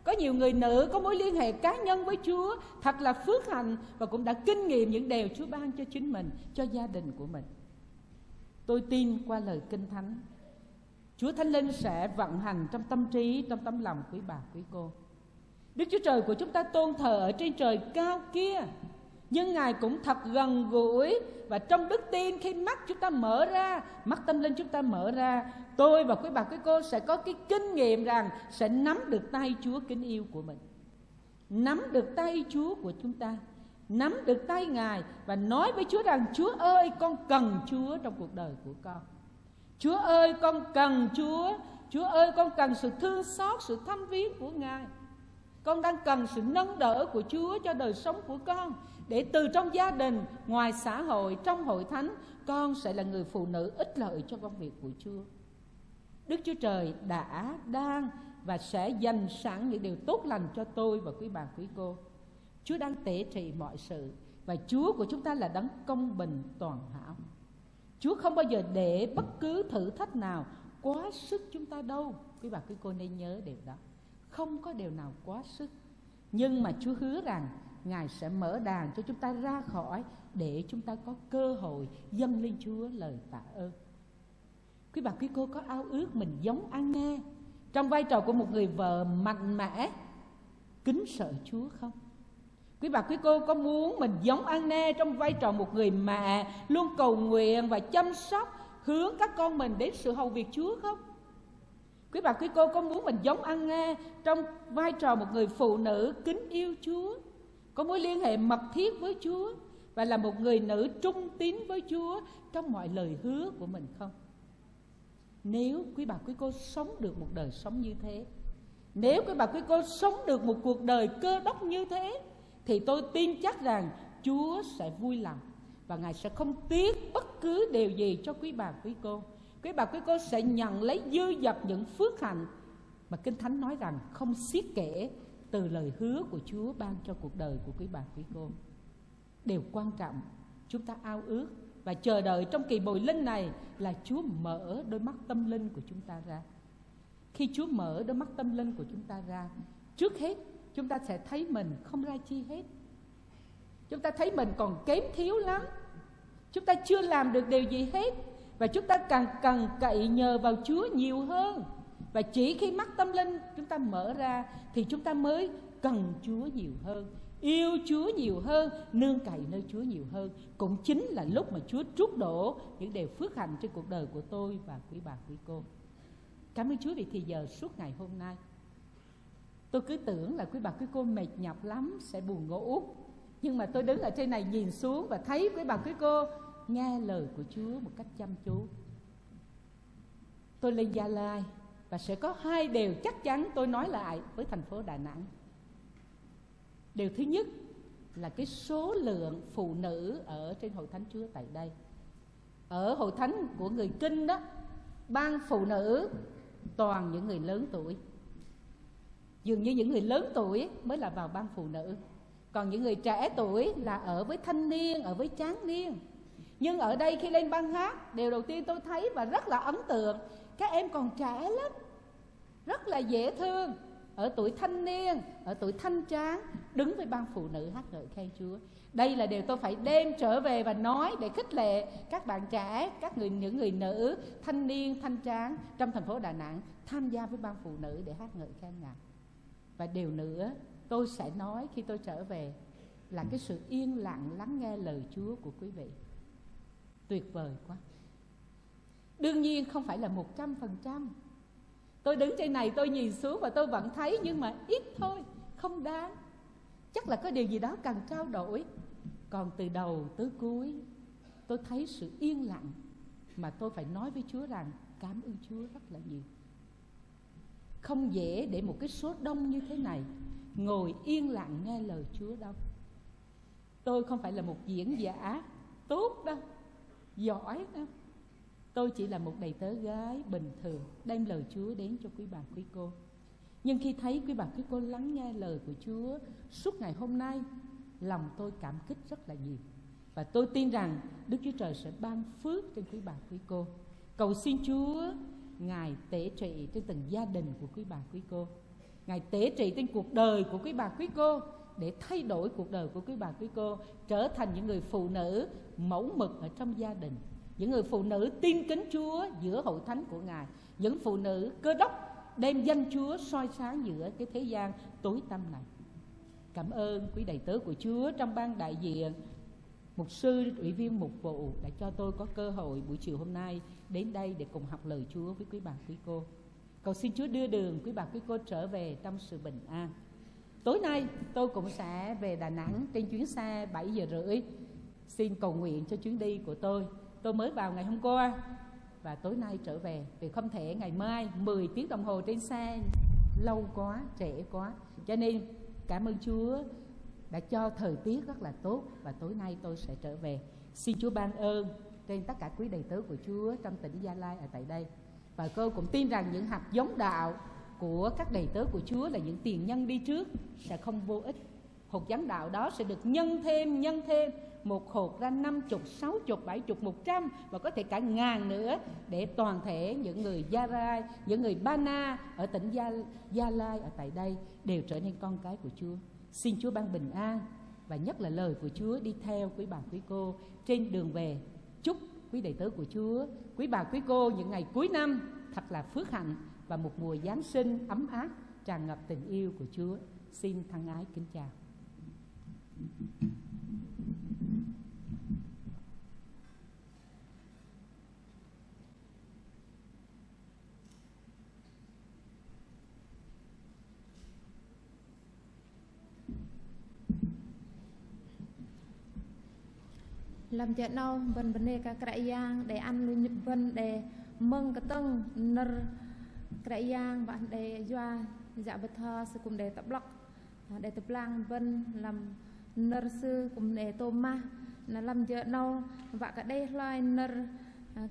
Có nhiều người nữ có mối liên hệ cá nhân với Chúa thật là phước hạnh, và cũng đã kinh nghiệm những điều Chúa ban cho chính mình, cho gia đình của mình. Tôi tin qua lời Kinh Thánh, Chúa Thánh Linh sẽ vận hành trong tâm trí, trong tấm lòng quý bà quý cô. Đức Chúa Trời của chúng ta tôn thờ ở trên trời cao kia, nhưng Ngài cũng thật gần gũi. Và trong đức tin, khi mắt chúng ta mở ra, mắt tâm linh chúng ta mở ra, tôi và quý bà quý cô sẽ có cái kinh nghiệm rằng sẽ nắm được tay Chúa kính yêu của mình, nắm được tay Chúa của chúng ta, nắm được tay Ngài và nói với Chúa rằng: Chúa ơi, con cần Chúa trong cuộc đời của con. Chúa ơi, con cần Chúa. Chúa ơi, con cần sự thương xót, sự thăm viếng của Ngài. Con đang cần sự nâng đỡ của Chúa cho đời sống của con, để từ trong gia đình, ngoài xã hội, trong hội thánh, con sẽ là người phụ nữ ích lợi cho công việc của Chúa. Đức Chúa Trời đã, đang và sẽ dành sẵn những điều tốt lành cho tôi và quý bà quý cô. Chúa đang tể trị mọi sự, và Chúa của chúng ta là đấng công bình toàn hảo. Chúa không bao giờ để bất cứ thử thách nào quá sức chúng ta đâu. Quý bà quý cô nên nhớ điều đó. Không có điều nào quá sức. Nhưng mà Chúa hứa rằng Ngài sẽ mở đàn cho chúng ta ra khỏi, để chúng ta có cơ hội dâng lên Chúa lời tạ ơn. Quý bà quý cô có ao ước mình giống An-nghe trong vai trò của một người vợ mạnh mẽ, kính sợ Chúa không? Quý bà quý cô có muốn mình giống An-nghe trong vai trò một người mẹ luôn cầu nguyện và chăm sóc, hướng các con mình đến sự hầu việc Chúa không? Quý bà quý cô có muốn mình giống An-nghe trong vai trò một người phụ nữ kính yêu Chúa, có mối liên hệ mật thiết với Chúa, và là một người nữ trung tín với Chúa trong mọi lời hứa của mình không? Nếu quý bà quý cô sống được một đời sống như thế, nếu quý bà quý cô sống được một cuộc đời cơ đốc như thế, thì tôi tin chắc rằng Chúa sẽ vui lòng, và Ngài sẽ không tiếc bất cứ điều gì cho quý bà quý cô. Quý bà quý cô sẽ nhận lấy dư dật những phước hạnh mà Kinh Thánh nói rằng không xiết kể từ lời hứa của Chúa ban cho cuộc đời của quý bà quý cô. Điều quan trọng chúng ta ao ước và chờ đợi trong kỳ bồi linh này là Chúa mở đôi mắt tâm linh của chúng ta ra. Khi Chúa mở đôi mắt tâm linh của chúng ta ra, trước hết chúng ta sẽ thấy mình không ra chi hết. Chúng ta thấy mình còn kém thiếu lắm, chúng ta chưa làm được điều gì hết, và chúng ta càng cần cậy nhờ vào Chúa nhiều hơn. Và chỉ khi mắt tâm linh chúng ta mở ra thì chúng ta mới cần Chúa nhiều hơn, yêu Chúa nhiều hơn, nương cậy nơi Chúa nhiều hơn. Cũng chính là lúc mà Chúa trút đổ những điều phước hạnh trên cuộc đời của tôi và quý bà quý cô. Cảm ơn Chúa vì thì giờ suốt ngày hôm nay. Tôi cứ tưởng là quý bà quý cô mệt nhọc lắm, sẽ buồn ngủ. Nhưng mà tôi đứng ở trên này nhìn xuống và thấy quý bà quý cô nghe lời của Chúa một cách chăm chú. Tôi lên Gia Lai và sẽ có hai điều chắc chắn tôi nói lại với thành phố Đà Nẵng. Điều thứ nhất là cái số lượng phụ nữ ở trên hội thánh Chúa tại đây. Ở hội thánh của người Kinh đó, ban phụ nữ toàn những người lớn tuổi. Dường như những người lớn tuổi mới là vào ban phụ nữ, còn những người trẻ tuổi là ở với thanh niên, ở với tráng niên. Nhưng ở đây khi lên ban hát, điều đầu tiên tôi thấy và rất là ấn tượng, các em còn trẻ lắm, rất là dễ thương, ở tuổi thanh niên, ở tuổi thanh tráng, đứng với ban phụ nữ hát ngợi khen Chúa. Đây là điều tôi phải đem trở về và nói để khích lệ các bạn trẻ, những người nữ, thanh niên, thanh tráng trong thành phố Đà Nẵng tham gia với ban phụ nữ để hát ngợi khen Ngài. Và điều nữa tôi sẽ nói khi tôi trở về là cái sự yên lặng lắng nghe lời Chúa của quý vị. Tuyệt vời quá. Đương nhiên không phải là 100%. Tôi đứng trên này tôi nhìn xuống và tôi vẫn thấy, nhưng mà ít thôi, không đáng. Chắc là có điều gì đó cần trao đổi. Còn từ đầu tới cuối tôi thấy sự yên lặng mà tôi phải nói với Chúa rằng cảm ơn Chúa rất là nhiều. Không dễ để một cái số đông như thế này ngồi yên lặng nghe lời Chúa đâu. Tôi không phải là một diễn giả tốt đâu, giỏi đâu. Tôi chỉ là một đầy tớ gái bình thường đem lời Chúa đến cho quý bà quý cô. Nhưng khi thấy quý bà quý cô lắng nghe lời của Chúa suốt ngày hôm nay, lòng tôi cảm kích rất là nhiều. Và tôi tin rằng Đức Chúa Trời sẽ ban phước trên quý bà quý cô. Cầu xin Chúa Ngài tể trị trên từng gia đình của quý bà quý cô, Ngài tể trị trên cuộc đời của quý bà quý cô, để thay đổi cuộc đời của quý bà quý cô trở thành những người phụ nữ mẫu mực ở trong gia đình, những người phụ nữ tin kính Chúa giữa hội thánh của Ngài, những phụ nữ Cơ Đốc đem danh Chúa soi sáng giữa cái thế gian tối tăm này. Cảm ơn quý đầy tớ của Chúa trong ban đại diện, mục sư, ủy viên mục vụ đã cho tôi có cơ hội buổi chiều hôm nay đến đây để cùng học lời Chúa với quý bà quý cô. Cầu xin Chúa đưa đường quý bà quý cô trở về trong sự bình an. Tối nay tôi cũng sẽ về Đà Nẵng trên chuyến xe 7 giờ rưỡi. Xin cầu nguyện cho chuyến đi của tôi. Tôi mới vào ngày hôm qua và tối nay trở về, vì không thể ngày mai 10 tiếng đồng hồ trên xe lâu quá, trễ quá. Cho nên cảm ơn Chúa đã cho thời tiết rất là tốt và tối nay tôi sẽ trở về. Xin Chúa ban ơn trên tất cả quý đầy tớ của Chúa trong tỉnh Gia Lai ở tại đây. Và tôi cũng tin rằng những hạt giống đạo của các đầy tớ của Chúa là những tiền nhân đi trước sẽ không vô ích. Hột giống đạo đó sẽ được nhân thêm, một hột ra 50, 60, 70, 100 và có thể cả ngàn nữa, để toàn thể những người Gia Rai, những người Ba Na ở tỉnh Gia Lai ở tại đây đều trở nên con cái của Chúa. Xin Chúa ban bình an và nhất là lời của Chúa đi theo quý bà quý cô trên đường về. Chúc quý đầy tớ của Chúa, quý bà quý cô những ngày cuối năm thật là phước hạnh và một mùa Giáng sinh ấm áp tràn ngập tình yêu của Chúa. Xin thân ái kính chào. Làm chuyện nào vấn đề các cái giang để ăn nuôi vân để mừng cái tầng nở cái giang bạn để doa dạ vật thọ sự cùng để tập lọc để tập lang vân làm nở sư cùng để tôm ma là làm chuyện nào và cả đây loài nở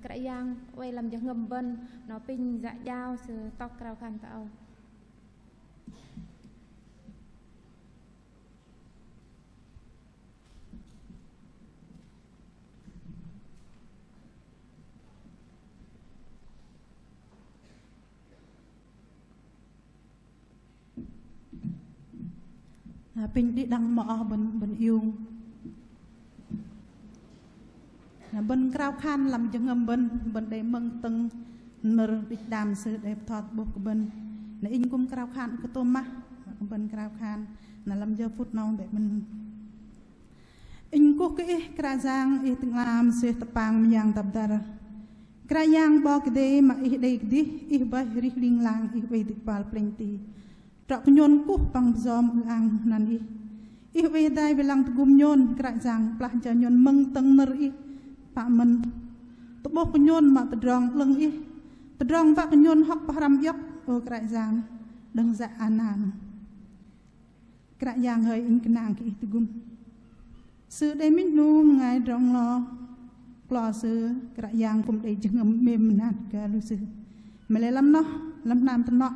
cái giang quay làm cho ngầm vân nó pin dạ dao sự tóc cao khăn tạo. Pin đi đăng mỏ bên yêu bên cao khan làm cho ngầm bên để mừng từng nở đi đàm sự để thọt buộc bên để in cũng cao khan cái tôm má bên cao khan là làm cho phút nào để mình in cũng cái giang ít làm sự tập bang yang tập dar cái yang bọc đây mà ít đây ít bay riêng lang ít bay đi pal plenty trọc nhon cú bằng giom ang nani ít về đây về lăng gum nhon cái rằng plan cho nhon mừng tầng nở ít pak men tụ bốc nhon mà tự rong lưng ít tự rong pak nhon học param yok ở cái rằng đừng dạ anan cái rằng hơi in cái nàng cái gum sự đây mình nu ngày rong lo sự cái rằng cũng để chừng mềm nát cái lu sự mà lấy lắm nó lắm nam tân nọ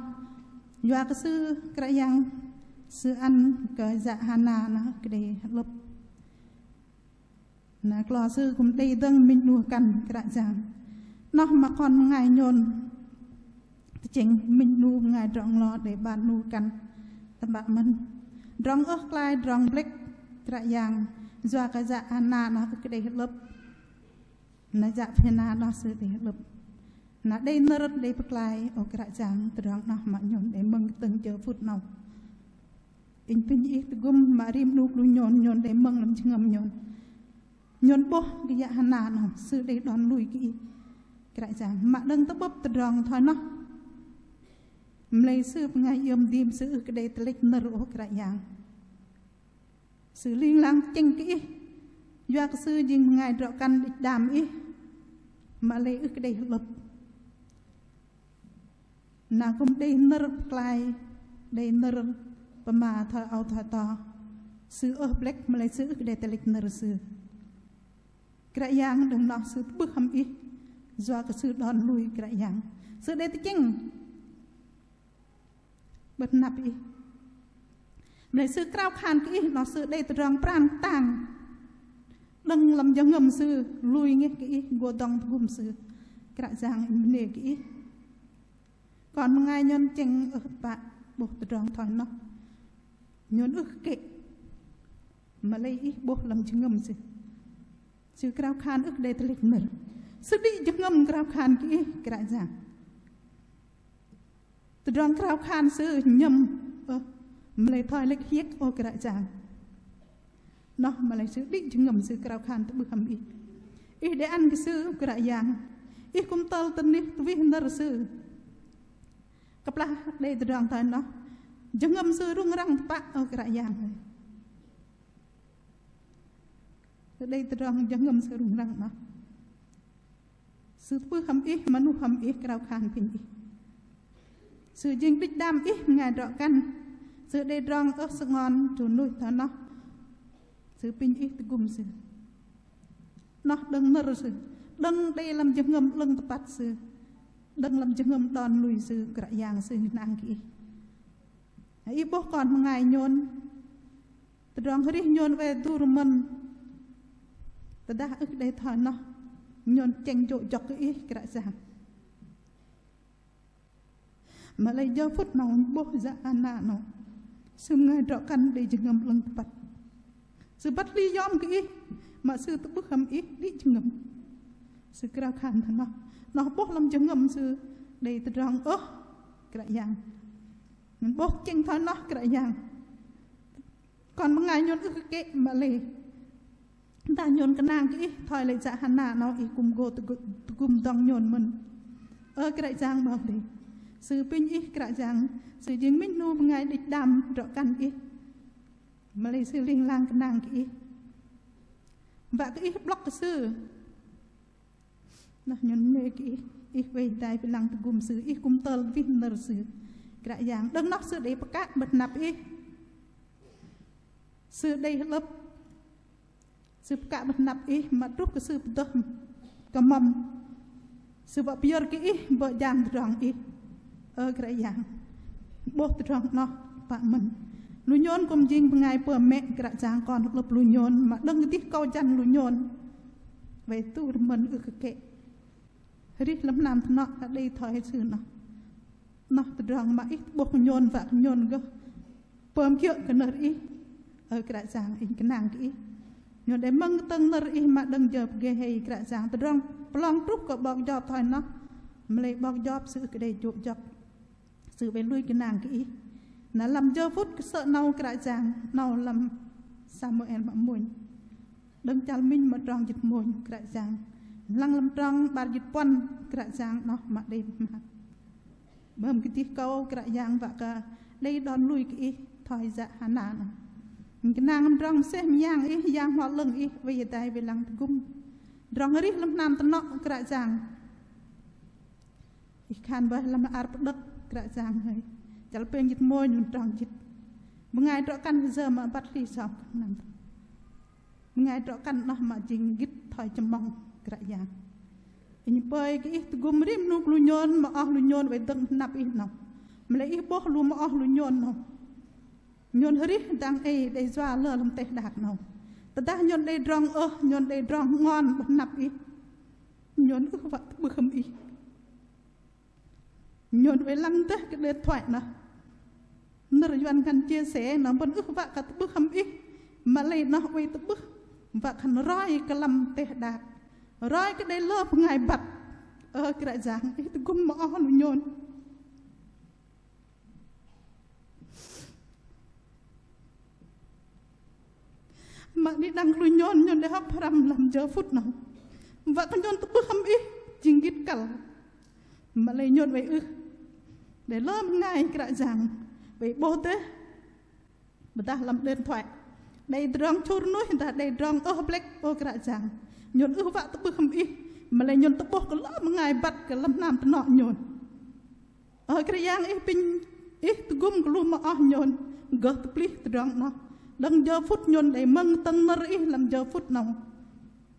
doa cái sư cái yang sư ăn cái dạ hana nó cái đề lấp là clò sư cũng đây dâng mình nuôi cần cái dạng nó mà còn ngày nhon chính mình nuôi ngày rong lo để bạn nuôi cần các bạn mình rong ớt lai rong black cái dạng doa cái dạ hana nó cái đề lấp nó dạ phena nó sư đề lấp nó đây nó rất đây bật lại ở cái dạng từ đó nó mà nhon để mừng từng giờ phút nào in pin ít gum mà rim lúc lu nhon để mừng làm chừng ngầm nhon bố cái dạ hana nó sư đây đón lùi cái dạng mà đừng tấp bấp từ đó thôi nó lấy sư ngày yếm đêm sư cái đây tết nở ở cái dạng sư liên lang chênh kỹ doa cái sư dừng ngày rõ căn đàm ý mà lấy cái đây lập nàng cũng đây nơ clay đây nơ bầm mà thợ ao thợ to sư ở black mà lấy sư để tê lịch nơ sư cái yang đừng nói sư bước hầm ý do cái sư đòn lui cái yang sư đây tiếng bật nạp ý lấy sư cao khan cái nó sư đây từ rong pran tàng đừng làm cho ngầm sư lui nghe cái gua đong gum sư cái yang nề cái còn một ngày nhân chừng ở bạn bộ từ rong thỏi nó nhon ức kệ mà lấy ý bộ làm cho ngầm sư sư cao khan ức đây từ lịch nở sư đi cho ngầm cao khan cái yang từ rong cao khan sư nhầm mà lấy thoi lấy hiếc ô cái đại giang nó mà lấy sư định chứng ngầm sư cao khan tới bực hầm ý để ăn cái sư cái đại giang ý cũng tao tân đi tôi biết nó là sư cặp la đây từ rong thoi nó chứng ngầm sư rung răng bạc ô cái đại giang này từ đây từ rong chứng ngầm sư rung răng nó sư bực hầm ý mà nu hầm ý cao khan pin ý sư chính đích đam ý ngày rõ căn sư đây rong ớt sắc ngon chủ nuôi thọ nó sư pin ít gum sư nó đừng nở sư đừng đây làm chừng ngầm lưng tập sư đừng làm chừng ngầm đòn lùi sư cả giang sư nàng kỹ ít bố còn một ngày nhôn từ rong hơi nhôn về tu rùm mình từ đã ức đây thọ nó nhôn chanh trội chọc cái ít cả giang mà lấy giờ phút nào bố ra ana nó sư ngay rõ căn để chừng ngầm lưng bật sư bắt đi yom cái mà sư tự bước hầm ít đi chừng ngầm sư cao khan thằng nó bố làm chừng ngầm sư để từ rong cái đại giang mình bố chừng thôi nó cái đại giang còn một ngày nhôn ức cái mà lấy ta nhôn cái nàng cái thôi lấy dạ hana nó ý cùng go tự cùng dòng nhôn mình cái đại giang bảo đi sư pin ý cái giang sư chính minh nu ngày địch đam rõ căn ý mà lấy sư linh lang cái nàng ý và cái ý block cái sư nó nhon mê cái ý về đại về lang gồm sư ý cùng tơ vin nở sư cái giang đừng nóc sư để các bật nạp ý sư đây lớp sư cả bật nạp ý mà rút cái sư bật cầm mầm sư vợ biar cái ý vợ giang rong ý cái dạng bố trong nó bạn mình lùi nhôn cùng dinh ngày bữa mẹ cái dạng còn lập lùi nhôn mà đừng tiếc câu chăn lùi nhôn về tu mình kệ rít lắm nam nó ở đây thôi sư nó trong mà ít bố nhôn và nhôn cơ bơm kiệu cái nợ ý cái dạng cái nàng cái nhôn để măng tầng nợ ý mà đừng chờ ghê hay cái dạng trong plong trúc có bọc job thôi nó mà lấy bọc job sự cái đây chụp job sự bên lui cái nàng cái nó làm giờ phút cái sợ nâu cái giang nâu làm Samuel mà muôn đừng chal minh mà tròn dịch muôn cái giang lăng làm tròn bàn dịch pon cái giang nó mà đây mà bơm cái tí câu cái giang và cả đây đòn lui cái thoi dạ hana nó cái nàng làm tròn xem giang hoa lưng về tay về lăng cung tròn rít làm nam tân nọ cái giang khan với làm arp đất cái giang hơi chả bên dịch môi làm tròn dịch một ngày rõ căn giờ mà bắt đi xong một ngày rõ căn nó mà chính gít thoi châm mong cái giang in bơi cái gồm rim nụ lu nhon mà lu nhon về tận nạp in nó mà lấy bố lu mà lu nhon nó nhon hơi đang để doa lơ làm tệ đạt nó ta nhon đây rong nhon đây rong ngon bắt nạp in nhon ước vật bực không in nhon về lăng tới cái điện thoại nó nợ doan khăn chia sẻ nó vẫn ước vạ cả bức hâm ít mà lấy nó về tới bức và khăn roi cái lâm tệ đạt roi cái đây lớp ngày bật cái đại giang ấy tôi cũng mỏ nó nhon mà đi đăng lui nhon để hấp ram làm giờ phút nào và con nhon tới bức hâm ít chính gít cả mà lấy nhon về để lớp ngày cái đại giang về bố thế mà ta làm điện thoại đây rong chôn núi ta đây rong black cái đại giang nhon vạ tới bức hâm ít mà lấy nhon tới bố cái lớp ngày bắt cái lâm nam tới nọ nhon cái giang ít pin ít gum glu mà nhon gật pli trăng nó đằng giờ phút nhon để măng tăng nở ít làm giờ phút nào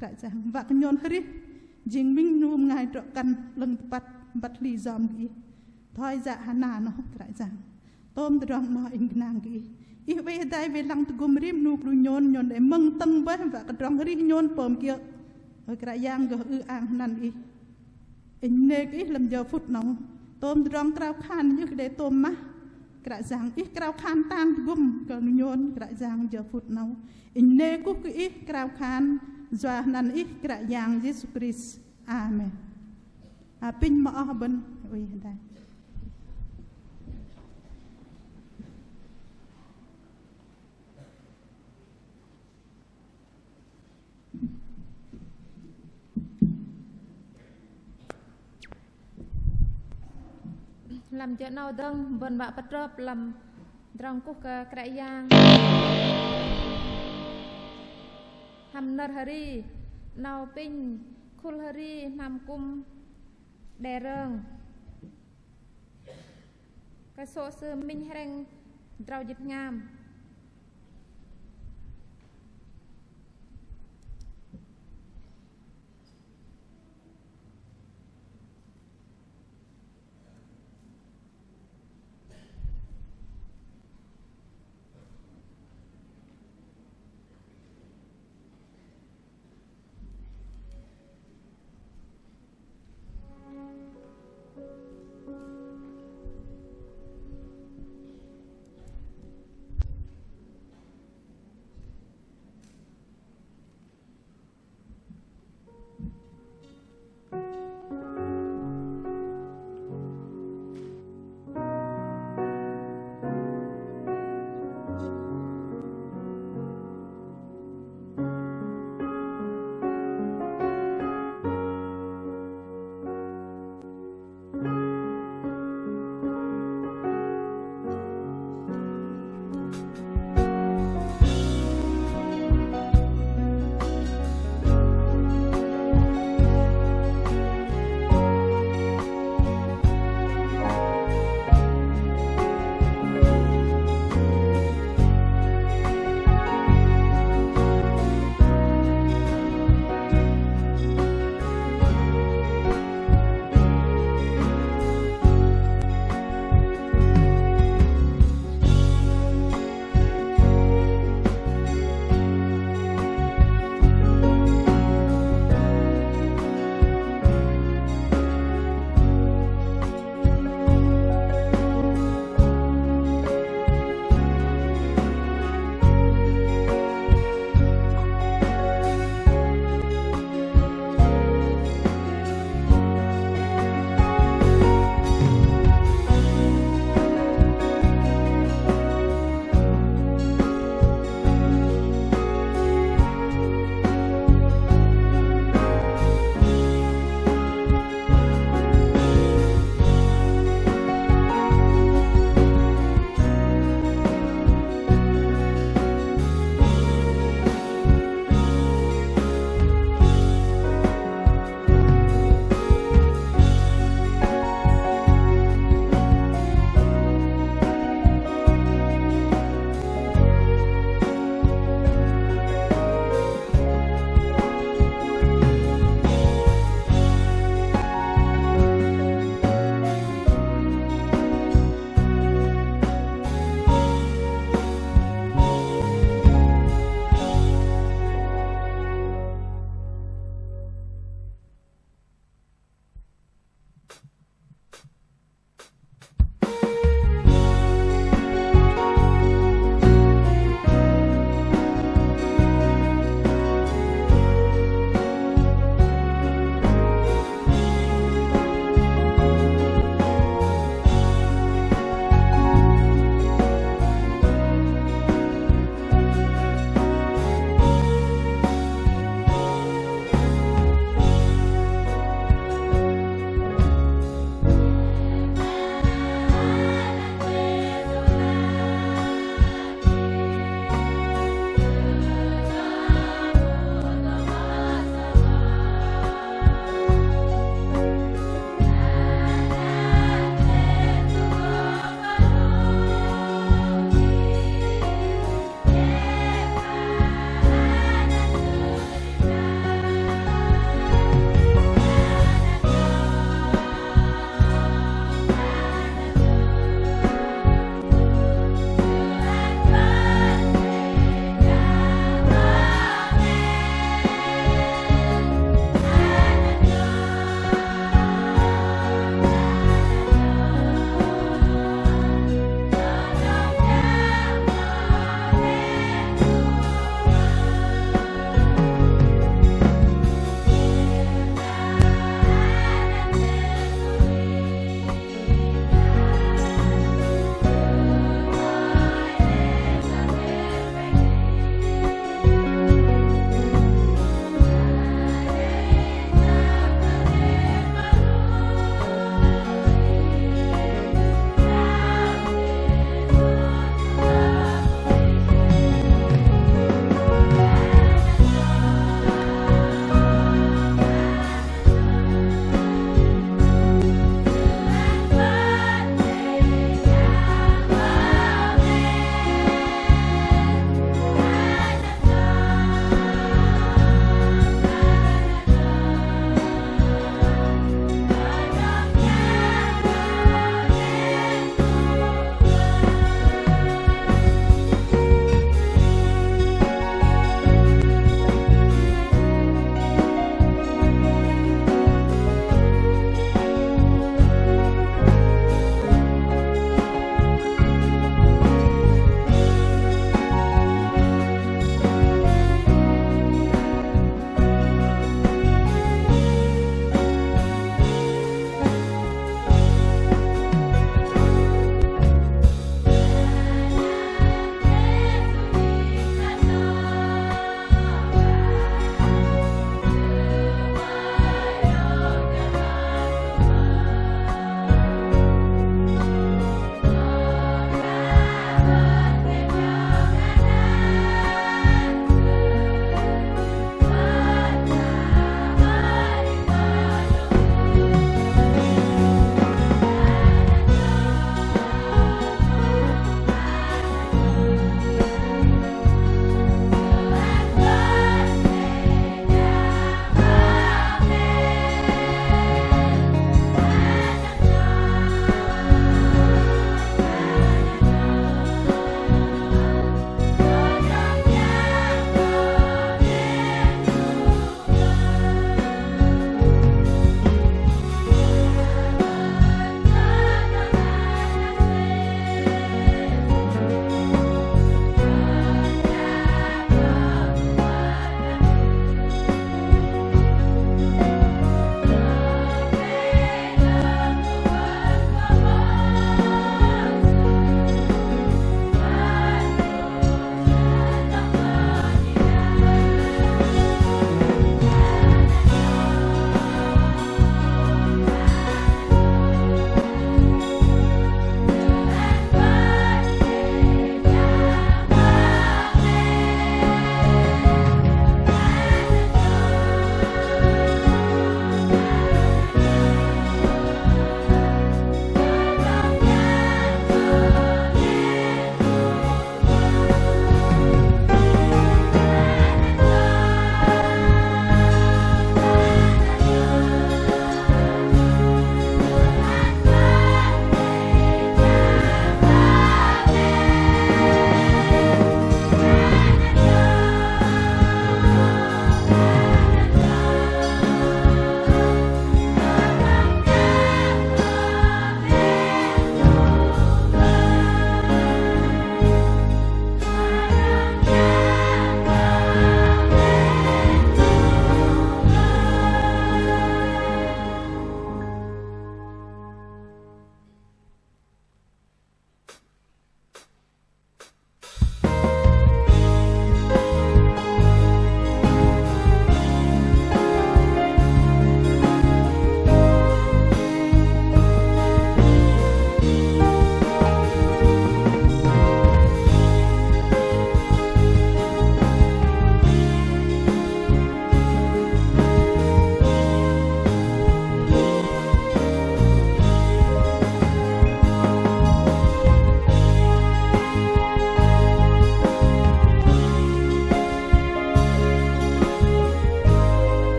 cái giang và cái nhon hơi jing minh num ngay trọ căn lần bắt li dòm kì thôi dạ hana nó cái giang tôm trăng nó in nàng kì ít về đây về lăng gum rim nu plu nhon để măng tăng bớt và cái trăng hơi nhon pom kia cái giang gật ang nan ít in nê ít làm giờ phút nào tôm rong krau khan như để tôm má cái giang ít krau khan tang gum cần nhon cái giang giờ phút nào in nê cúc ít krau khan doa nan ít cái giang Jesus Christ amen pin mà bên ôi đây làm cho nào đăng bên bạ bắt rớp làm trong cúc cái giang hầm nợ hari nào pin khul hari nằm cung đè rừng cái số sư minh hẹn trao dịch ngam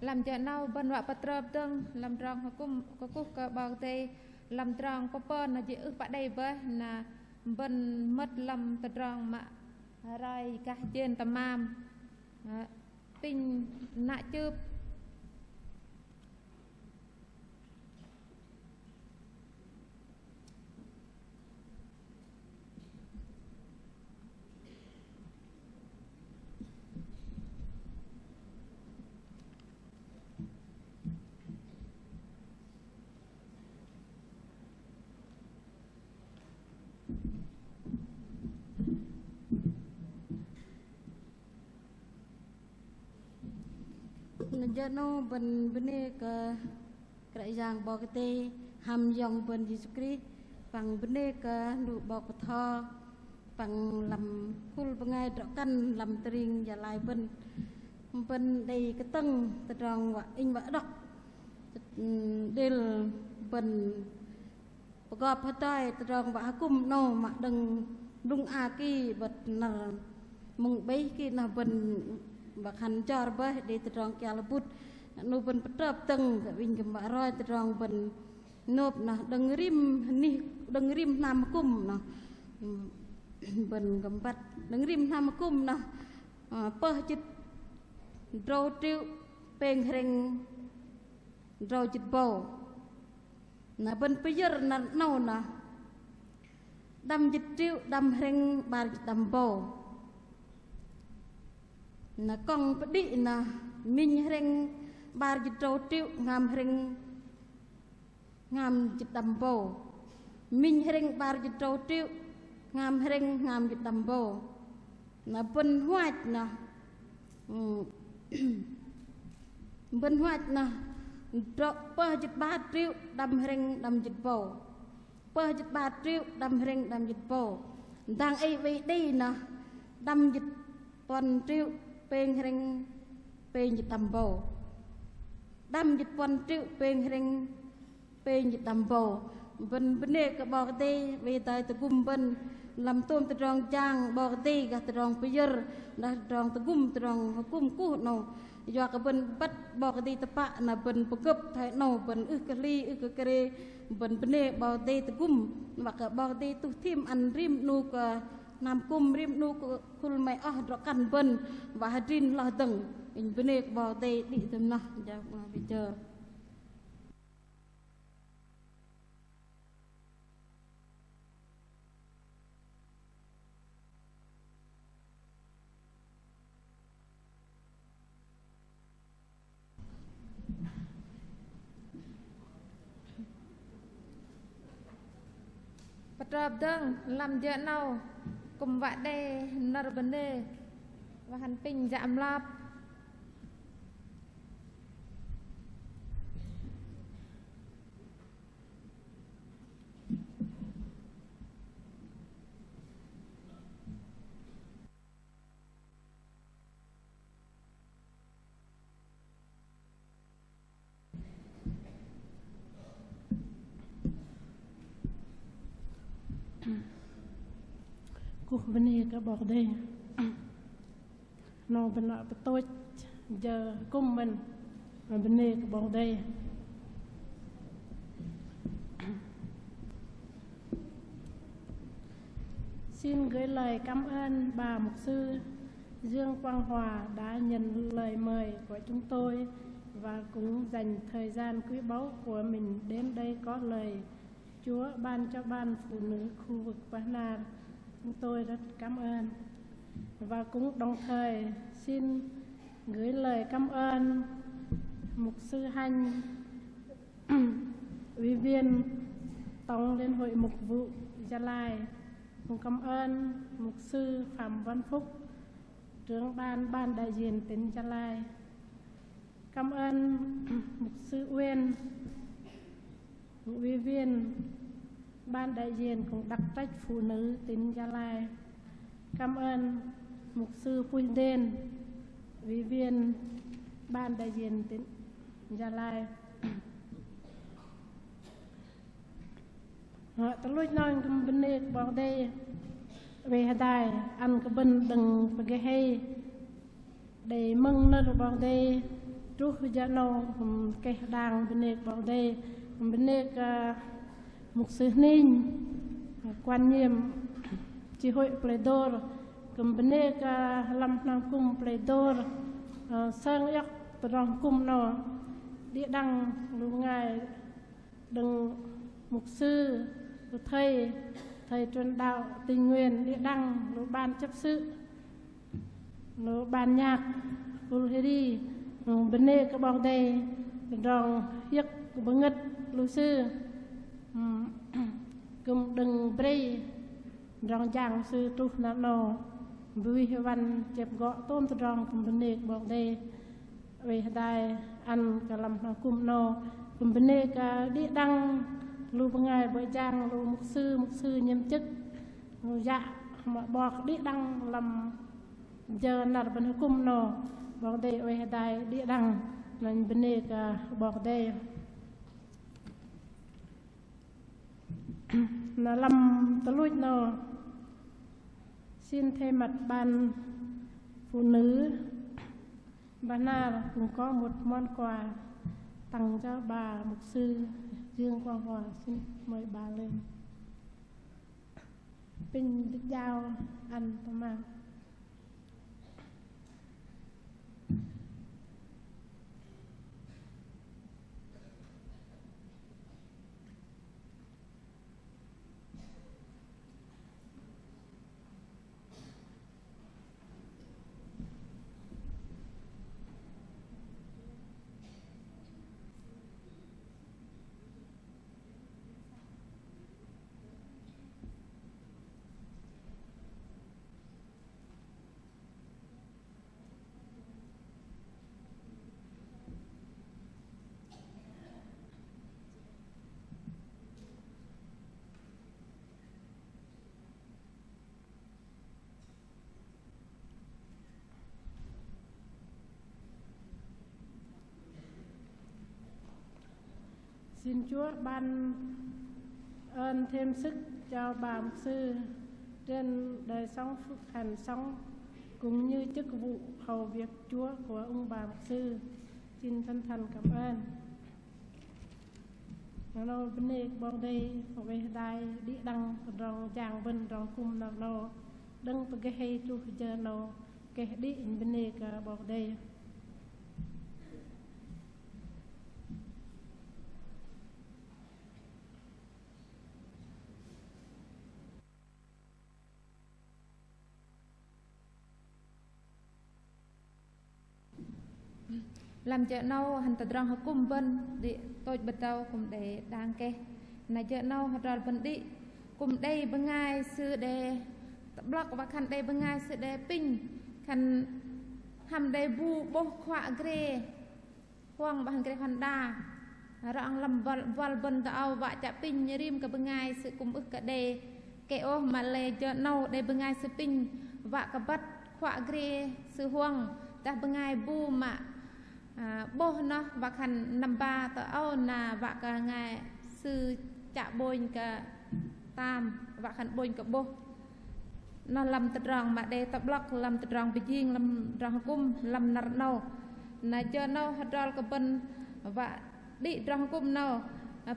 làm cho nào bên vợ bắt trợp tương làm tròn có cúc cơ bao tê làm tròn có pơn là chỉ ước bạn đây với là bên mất làm tự tròn mà rồi cả trên tầm mam tinh nạ chớp Jano ben bene ke kerajaan bogte ham yong ben Yesus Kristus pang bene ke nu bog tho pang lam kul bengai dokan lam tering jalai ben dei keteng terang wa ing wa dok del benประกอบ hatai terang wa hukum no mak deng dung aki bet nar mung bai ki na ben bạc hành cho bơi để tròn kia là bút nô bên bắt trap tầng vinh cầm bả roi tròn bên nộp nè đằng rim nam cung nè bên cầm bát đằng rim nam cung nè pơ chít rau triu peng heng rau chít bầu nè bên bây giờ nè nâu nè đâm chít triu đâm heng bar đâm bầu na kong pedi na min reng bar jitro tiu ngam reng ngam jitambo min reng bar jitro tiu ngam reng ngam jitambo na ben huat na ben huat na dro pa jit ba tiu dam reng dam jitbo pa jit ba tiu dam reng dam jitbo dang ai ve đi na dam jit pon tiu peng reng peng jitambo đam dịch quan triệu peng reng peng jitambo bên bề cái bò tê về tại từ cung bên làm tôm từ tròn trang bò tê cả từ tròn bây giờ đã tròn từ cung cũ nô do cái bên bắt bò tê tập bạ là bên bậc cấp thái nô bên cái ly cái kề bên bề bò tê từ cung và cái bò tê tu thêm ăn rim nu cái nam cung rim nu kul mai rõ căn bên và hadrin lo từng in bên bò tê đi tầm nào giờ bây giờ bắt đầu đừng làm chuyện nào cùng vợ đây nợ vấn đề và hành tinh giảm lạp cuộc vấn đề các bậc đây nó bên nọ tôi giờ cùng mình và vấn đề các bậc đây xin gửi lời cảm ơn bà mục sư Dương Quang Hòa đã nhận lời mời của chúng tôi và cũng dành thời gian quý báu của mình đến đây có lời Chúa ban cho ban phụ nữ khu vực Pana. Chúng tôi rất cảm ơn và cũng đồng thời xin gửi lời cảm ơn mục sư Hanh, ủy viên tổng liên hội mục vụ Gia Lai. Cũng cảm ơn mục sư Phạm Văn Phúc, trưởng ban đại diện tỉnh Gia Lai. Cảm ơn mục sư Uyên, ủy viên ban đại diện cũng đặc trách phụ nữ tỉnh Gia Lai. Cảm ơn mục sư Pui Đen, ủy viên ban đại diện tỉnh Gia Lai. Tôi lúc nói bên đây bảo đây về đây ăn cái bên đừng cái hay để mừng nó bảo đây trú gia nô cái đàng bên này bảo đây bên này mục sư ninh quan nhiệm chỉ hội Pledor cầm bên này làm nam cung Pledor sang yak tròn cung nọ địa đăng lúc ngài đừng mục sư thầy truyền đạo tình nguyện địa đăng lúc ban chấp sự lúc ban nhạc lúc đi bên này các bạn đây rong hiếc bưng ngất lưu sư cùng đừng bray rong giang sư tu nát nô vui văn chẹp gõ tôm rong cùng bên này các bạn đây về đây ăn cả làm cùng nô cùng bên này cả đi đăng lưu bằng ngày bởi giang lưu mục sư nhiệm chức dạ mà bọc đi đăng làm giờ nạt bên cùng nô bọc đây về đây đi đăng nên bên này cả bọc đây là làm tơ lụi nô xin thay mặt ban phụ nữ bà Na cũng có một món quà tặng cho bà mục sư Dương Quang Hòa, xin mời bà lên. Bình Đức Giao ăn tôm ăn. Xin Chúa ban ơn thêm sức cho bà mục sư trên đời sống phúc hạnh sống cũng như chức vụ hầu việc Chúa của ông bà mục sư. Xin thân thành cảm ơn. Nó bên này bọn đây về đài đi đăng rong giang bên rong cung nào nó đăng từ cái hay tu giờ nó cái đi bên này cả bọn đây. làm chợ nâu hành tật rong cùng bên đi tôi bắt đầu cùng để đang kê này chợ nâu hành rồi bên đi cùng đây bên ngay sư đề block và khăn đây bên ngay sư đề pin khăn hầm đây bu bố khóa ghê hoang bằng ghê khăn đa rong làm vần bên tao vạ chợ pin rim cả bên ngay sự cùng ức cả đề kẻ ô mà lệ chợ nâu đây bên ngay sư pin vạ cả bắt khóa ghê sư hoang ta bên ngay bu mà bố nó và khăn năm ba tờ âu là vạ cả ngày sư chạ bôi cả tam và khăn bôi cả bố nó làm tật rong mà để tập block làm tật rong bị riêng làm rong cung làm nợ nâu là cho nâu hạt rol cả bên và đi rong cung nâu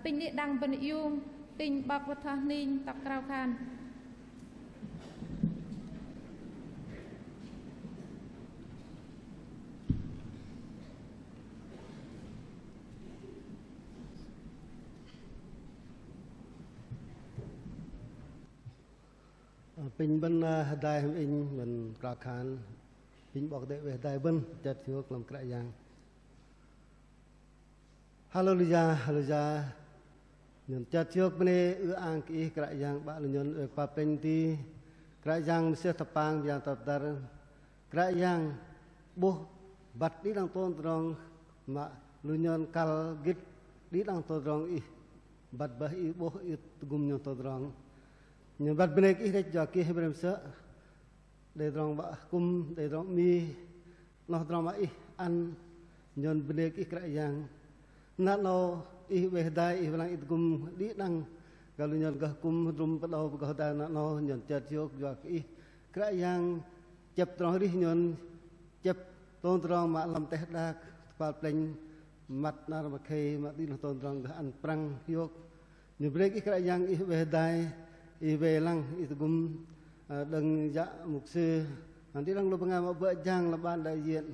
pin đi đăng bên yêu pin bọc vật thang ninh tập cao khan Pin bên đài hôm in mình ra khán pin bọc để về đài bên chặt chuột làm cái dạng hallelujah hallelujah nhân chặt chuột bên này ang cái dạng bạn nhân pa pin ti cái dạng sẽ tập pang yang tập dar cái dạng bố bát đi đang tôn trong mà nhân kal git đi đang tôn trong i bát bah i bố i gum nhân tôn trong nhưng bắt bên cái đấy cho kia bên sợ để rong bạ cung để rong mi nó rong bạ ăn nhân bên cái dạng nát nó về đây về lại cung đi đăng kalau nhân cái cung rum bắt đầu cái đây nó nhân chặt chốt cho cái dạng chập rong đi nhân chập tôn rong mà làm tết đa phát lên mặt na mà khay mặt đi tôn rong ăn prang yok nhiều break cái cái yang về đài về lăng gum đừng dạ mục sư nanti đang lo pengamat buat jang laban đại diện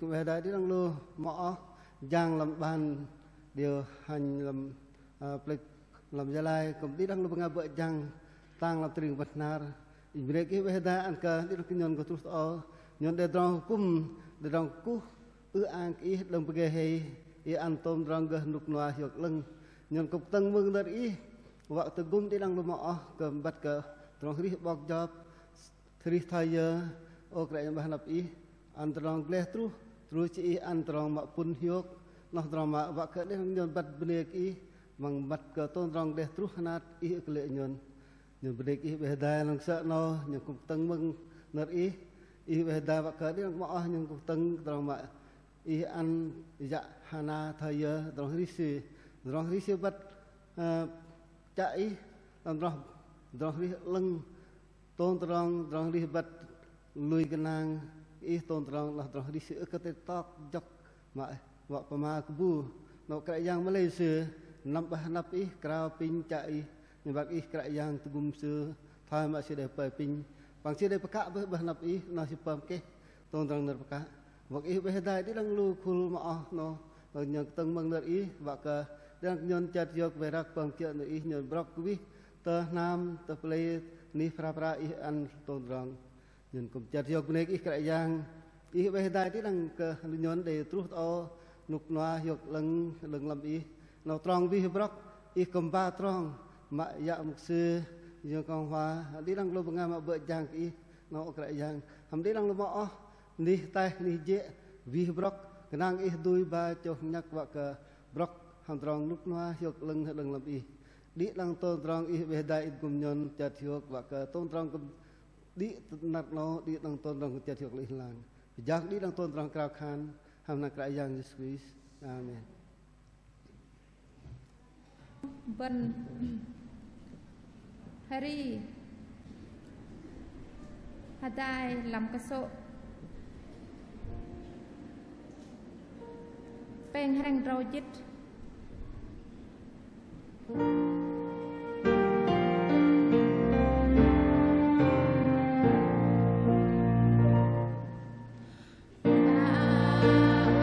về đài đi đang lo mỏ jang làm ban điều hành làm gia lai cũng đi đang lo pengamat buat jang tang làm trường bát nar break cái về đài ăn cả đi đang kinh có terus nyon de drong kum de drong ku ang đồng bề hay ăn tôm rong gờ nục noa hiệp lưng nyon cục tăng mương dari vợ từ gum đi đang lo mỏ cầm bắt cờ drong hri bọc job hri thay ô cái yang bahan api ăn drong gleh tru chỉ ăn drong mak pun hiệp noh drong mak vợ cờ đi nyon bắt bene ki mang bắt cờ tôm rong gleh tru hanat cái lệ nyon bene ki bề đai lang sợ no nyon cục tăng mương dari về đài vợ cờ đi mỏ nhưng cục tăng drong mak ăn dạ hana thay drong risi bắt chạy drong risi lưng tôn drong risi bắt lùi cái nàng tôn drong là drong risi ở cái tóc dọc mà vợ pama kubu nó cái yang Malaysia nắp krao pin chạy nhưng bác cái yang tugum sư thay mà sẽ để bơi pin bằng sẽ để bạc với nắp nó sẽ pam cái tôn drong nợ bạc vợ về đài đi đang lu khul mỏ nó nhận từng bằng nợ và cái đang nhân chặt dọc về rác bằng chuyện nợ nhận brock quý tờ nam tờ play ni fra ăn tôn drong nhận cùng chặt dọc này cái yang về đài đi đang cái nhân để truth o nục noa dọc lưng làm nó tròn vi brock cầm ba tròn mà dạ mục sư dương con hoa đi đang lu bằng mà bợ giang nó cái yang hầm đi đang lu mỏ ni tay ni dễ vi brock cái năng đuôi ba cho nhắc vợ cái brock hàm tròn lúc noa hiệp lưng làm đi đang tôn tròn về đại cùng nhân chặt hiệp và cái tôn tròn cùng đi nát nó đi đang tôn tròn chặt hiệp lịch làng giác đi đang tôn tròn cao khan hàm năng cái yang Jesus amen Vân Harry Hadai làm cái số Peng hang rojit Hãy subscribe cho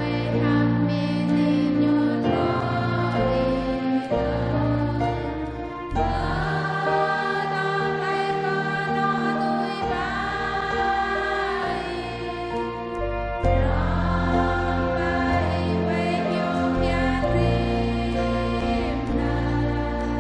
kênh Ghiền Mì Gõ để không bỏ lỡ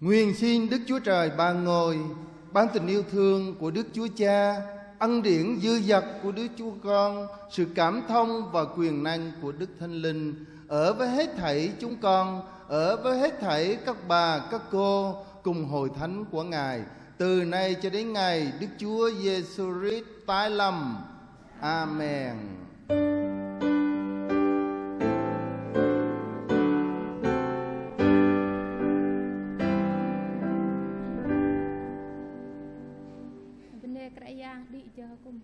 Nguyện xin Đức Chúa Trời Ba Ngôi, ban tình yêu thương của Đức Chúa Cha, ân điển dư dật của Đức Chúa Con, sự cảm thông và quyền năng của Đức Thánh Linh ở với hết thảy chúng con, ở với hết thảy các bà, các cô cùng hội thánh của Ngài, từ nay cho đến ngày Đức Chúa Giêsu Christ tái lâm. Amen. Bên đây cái giang đi chờ cùng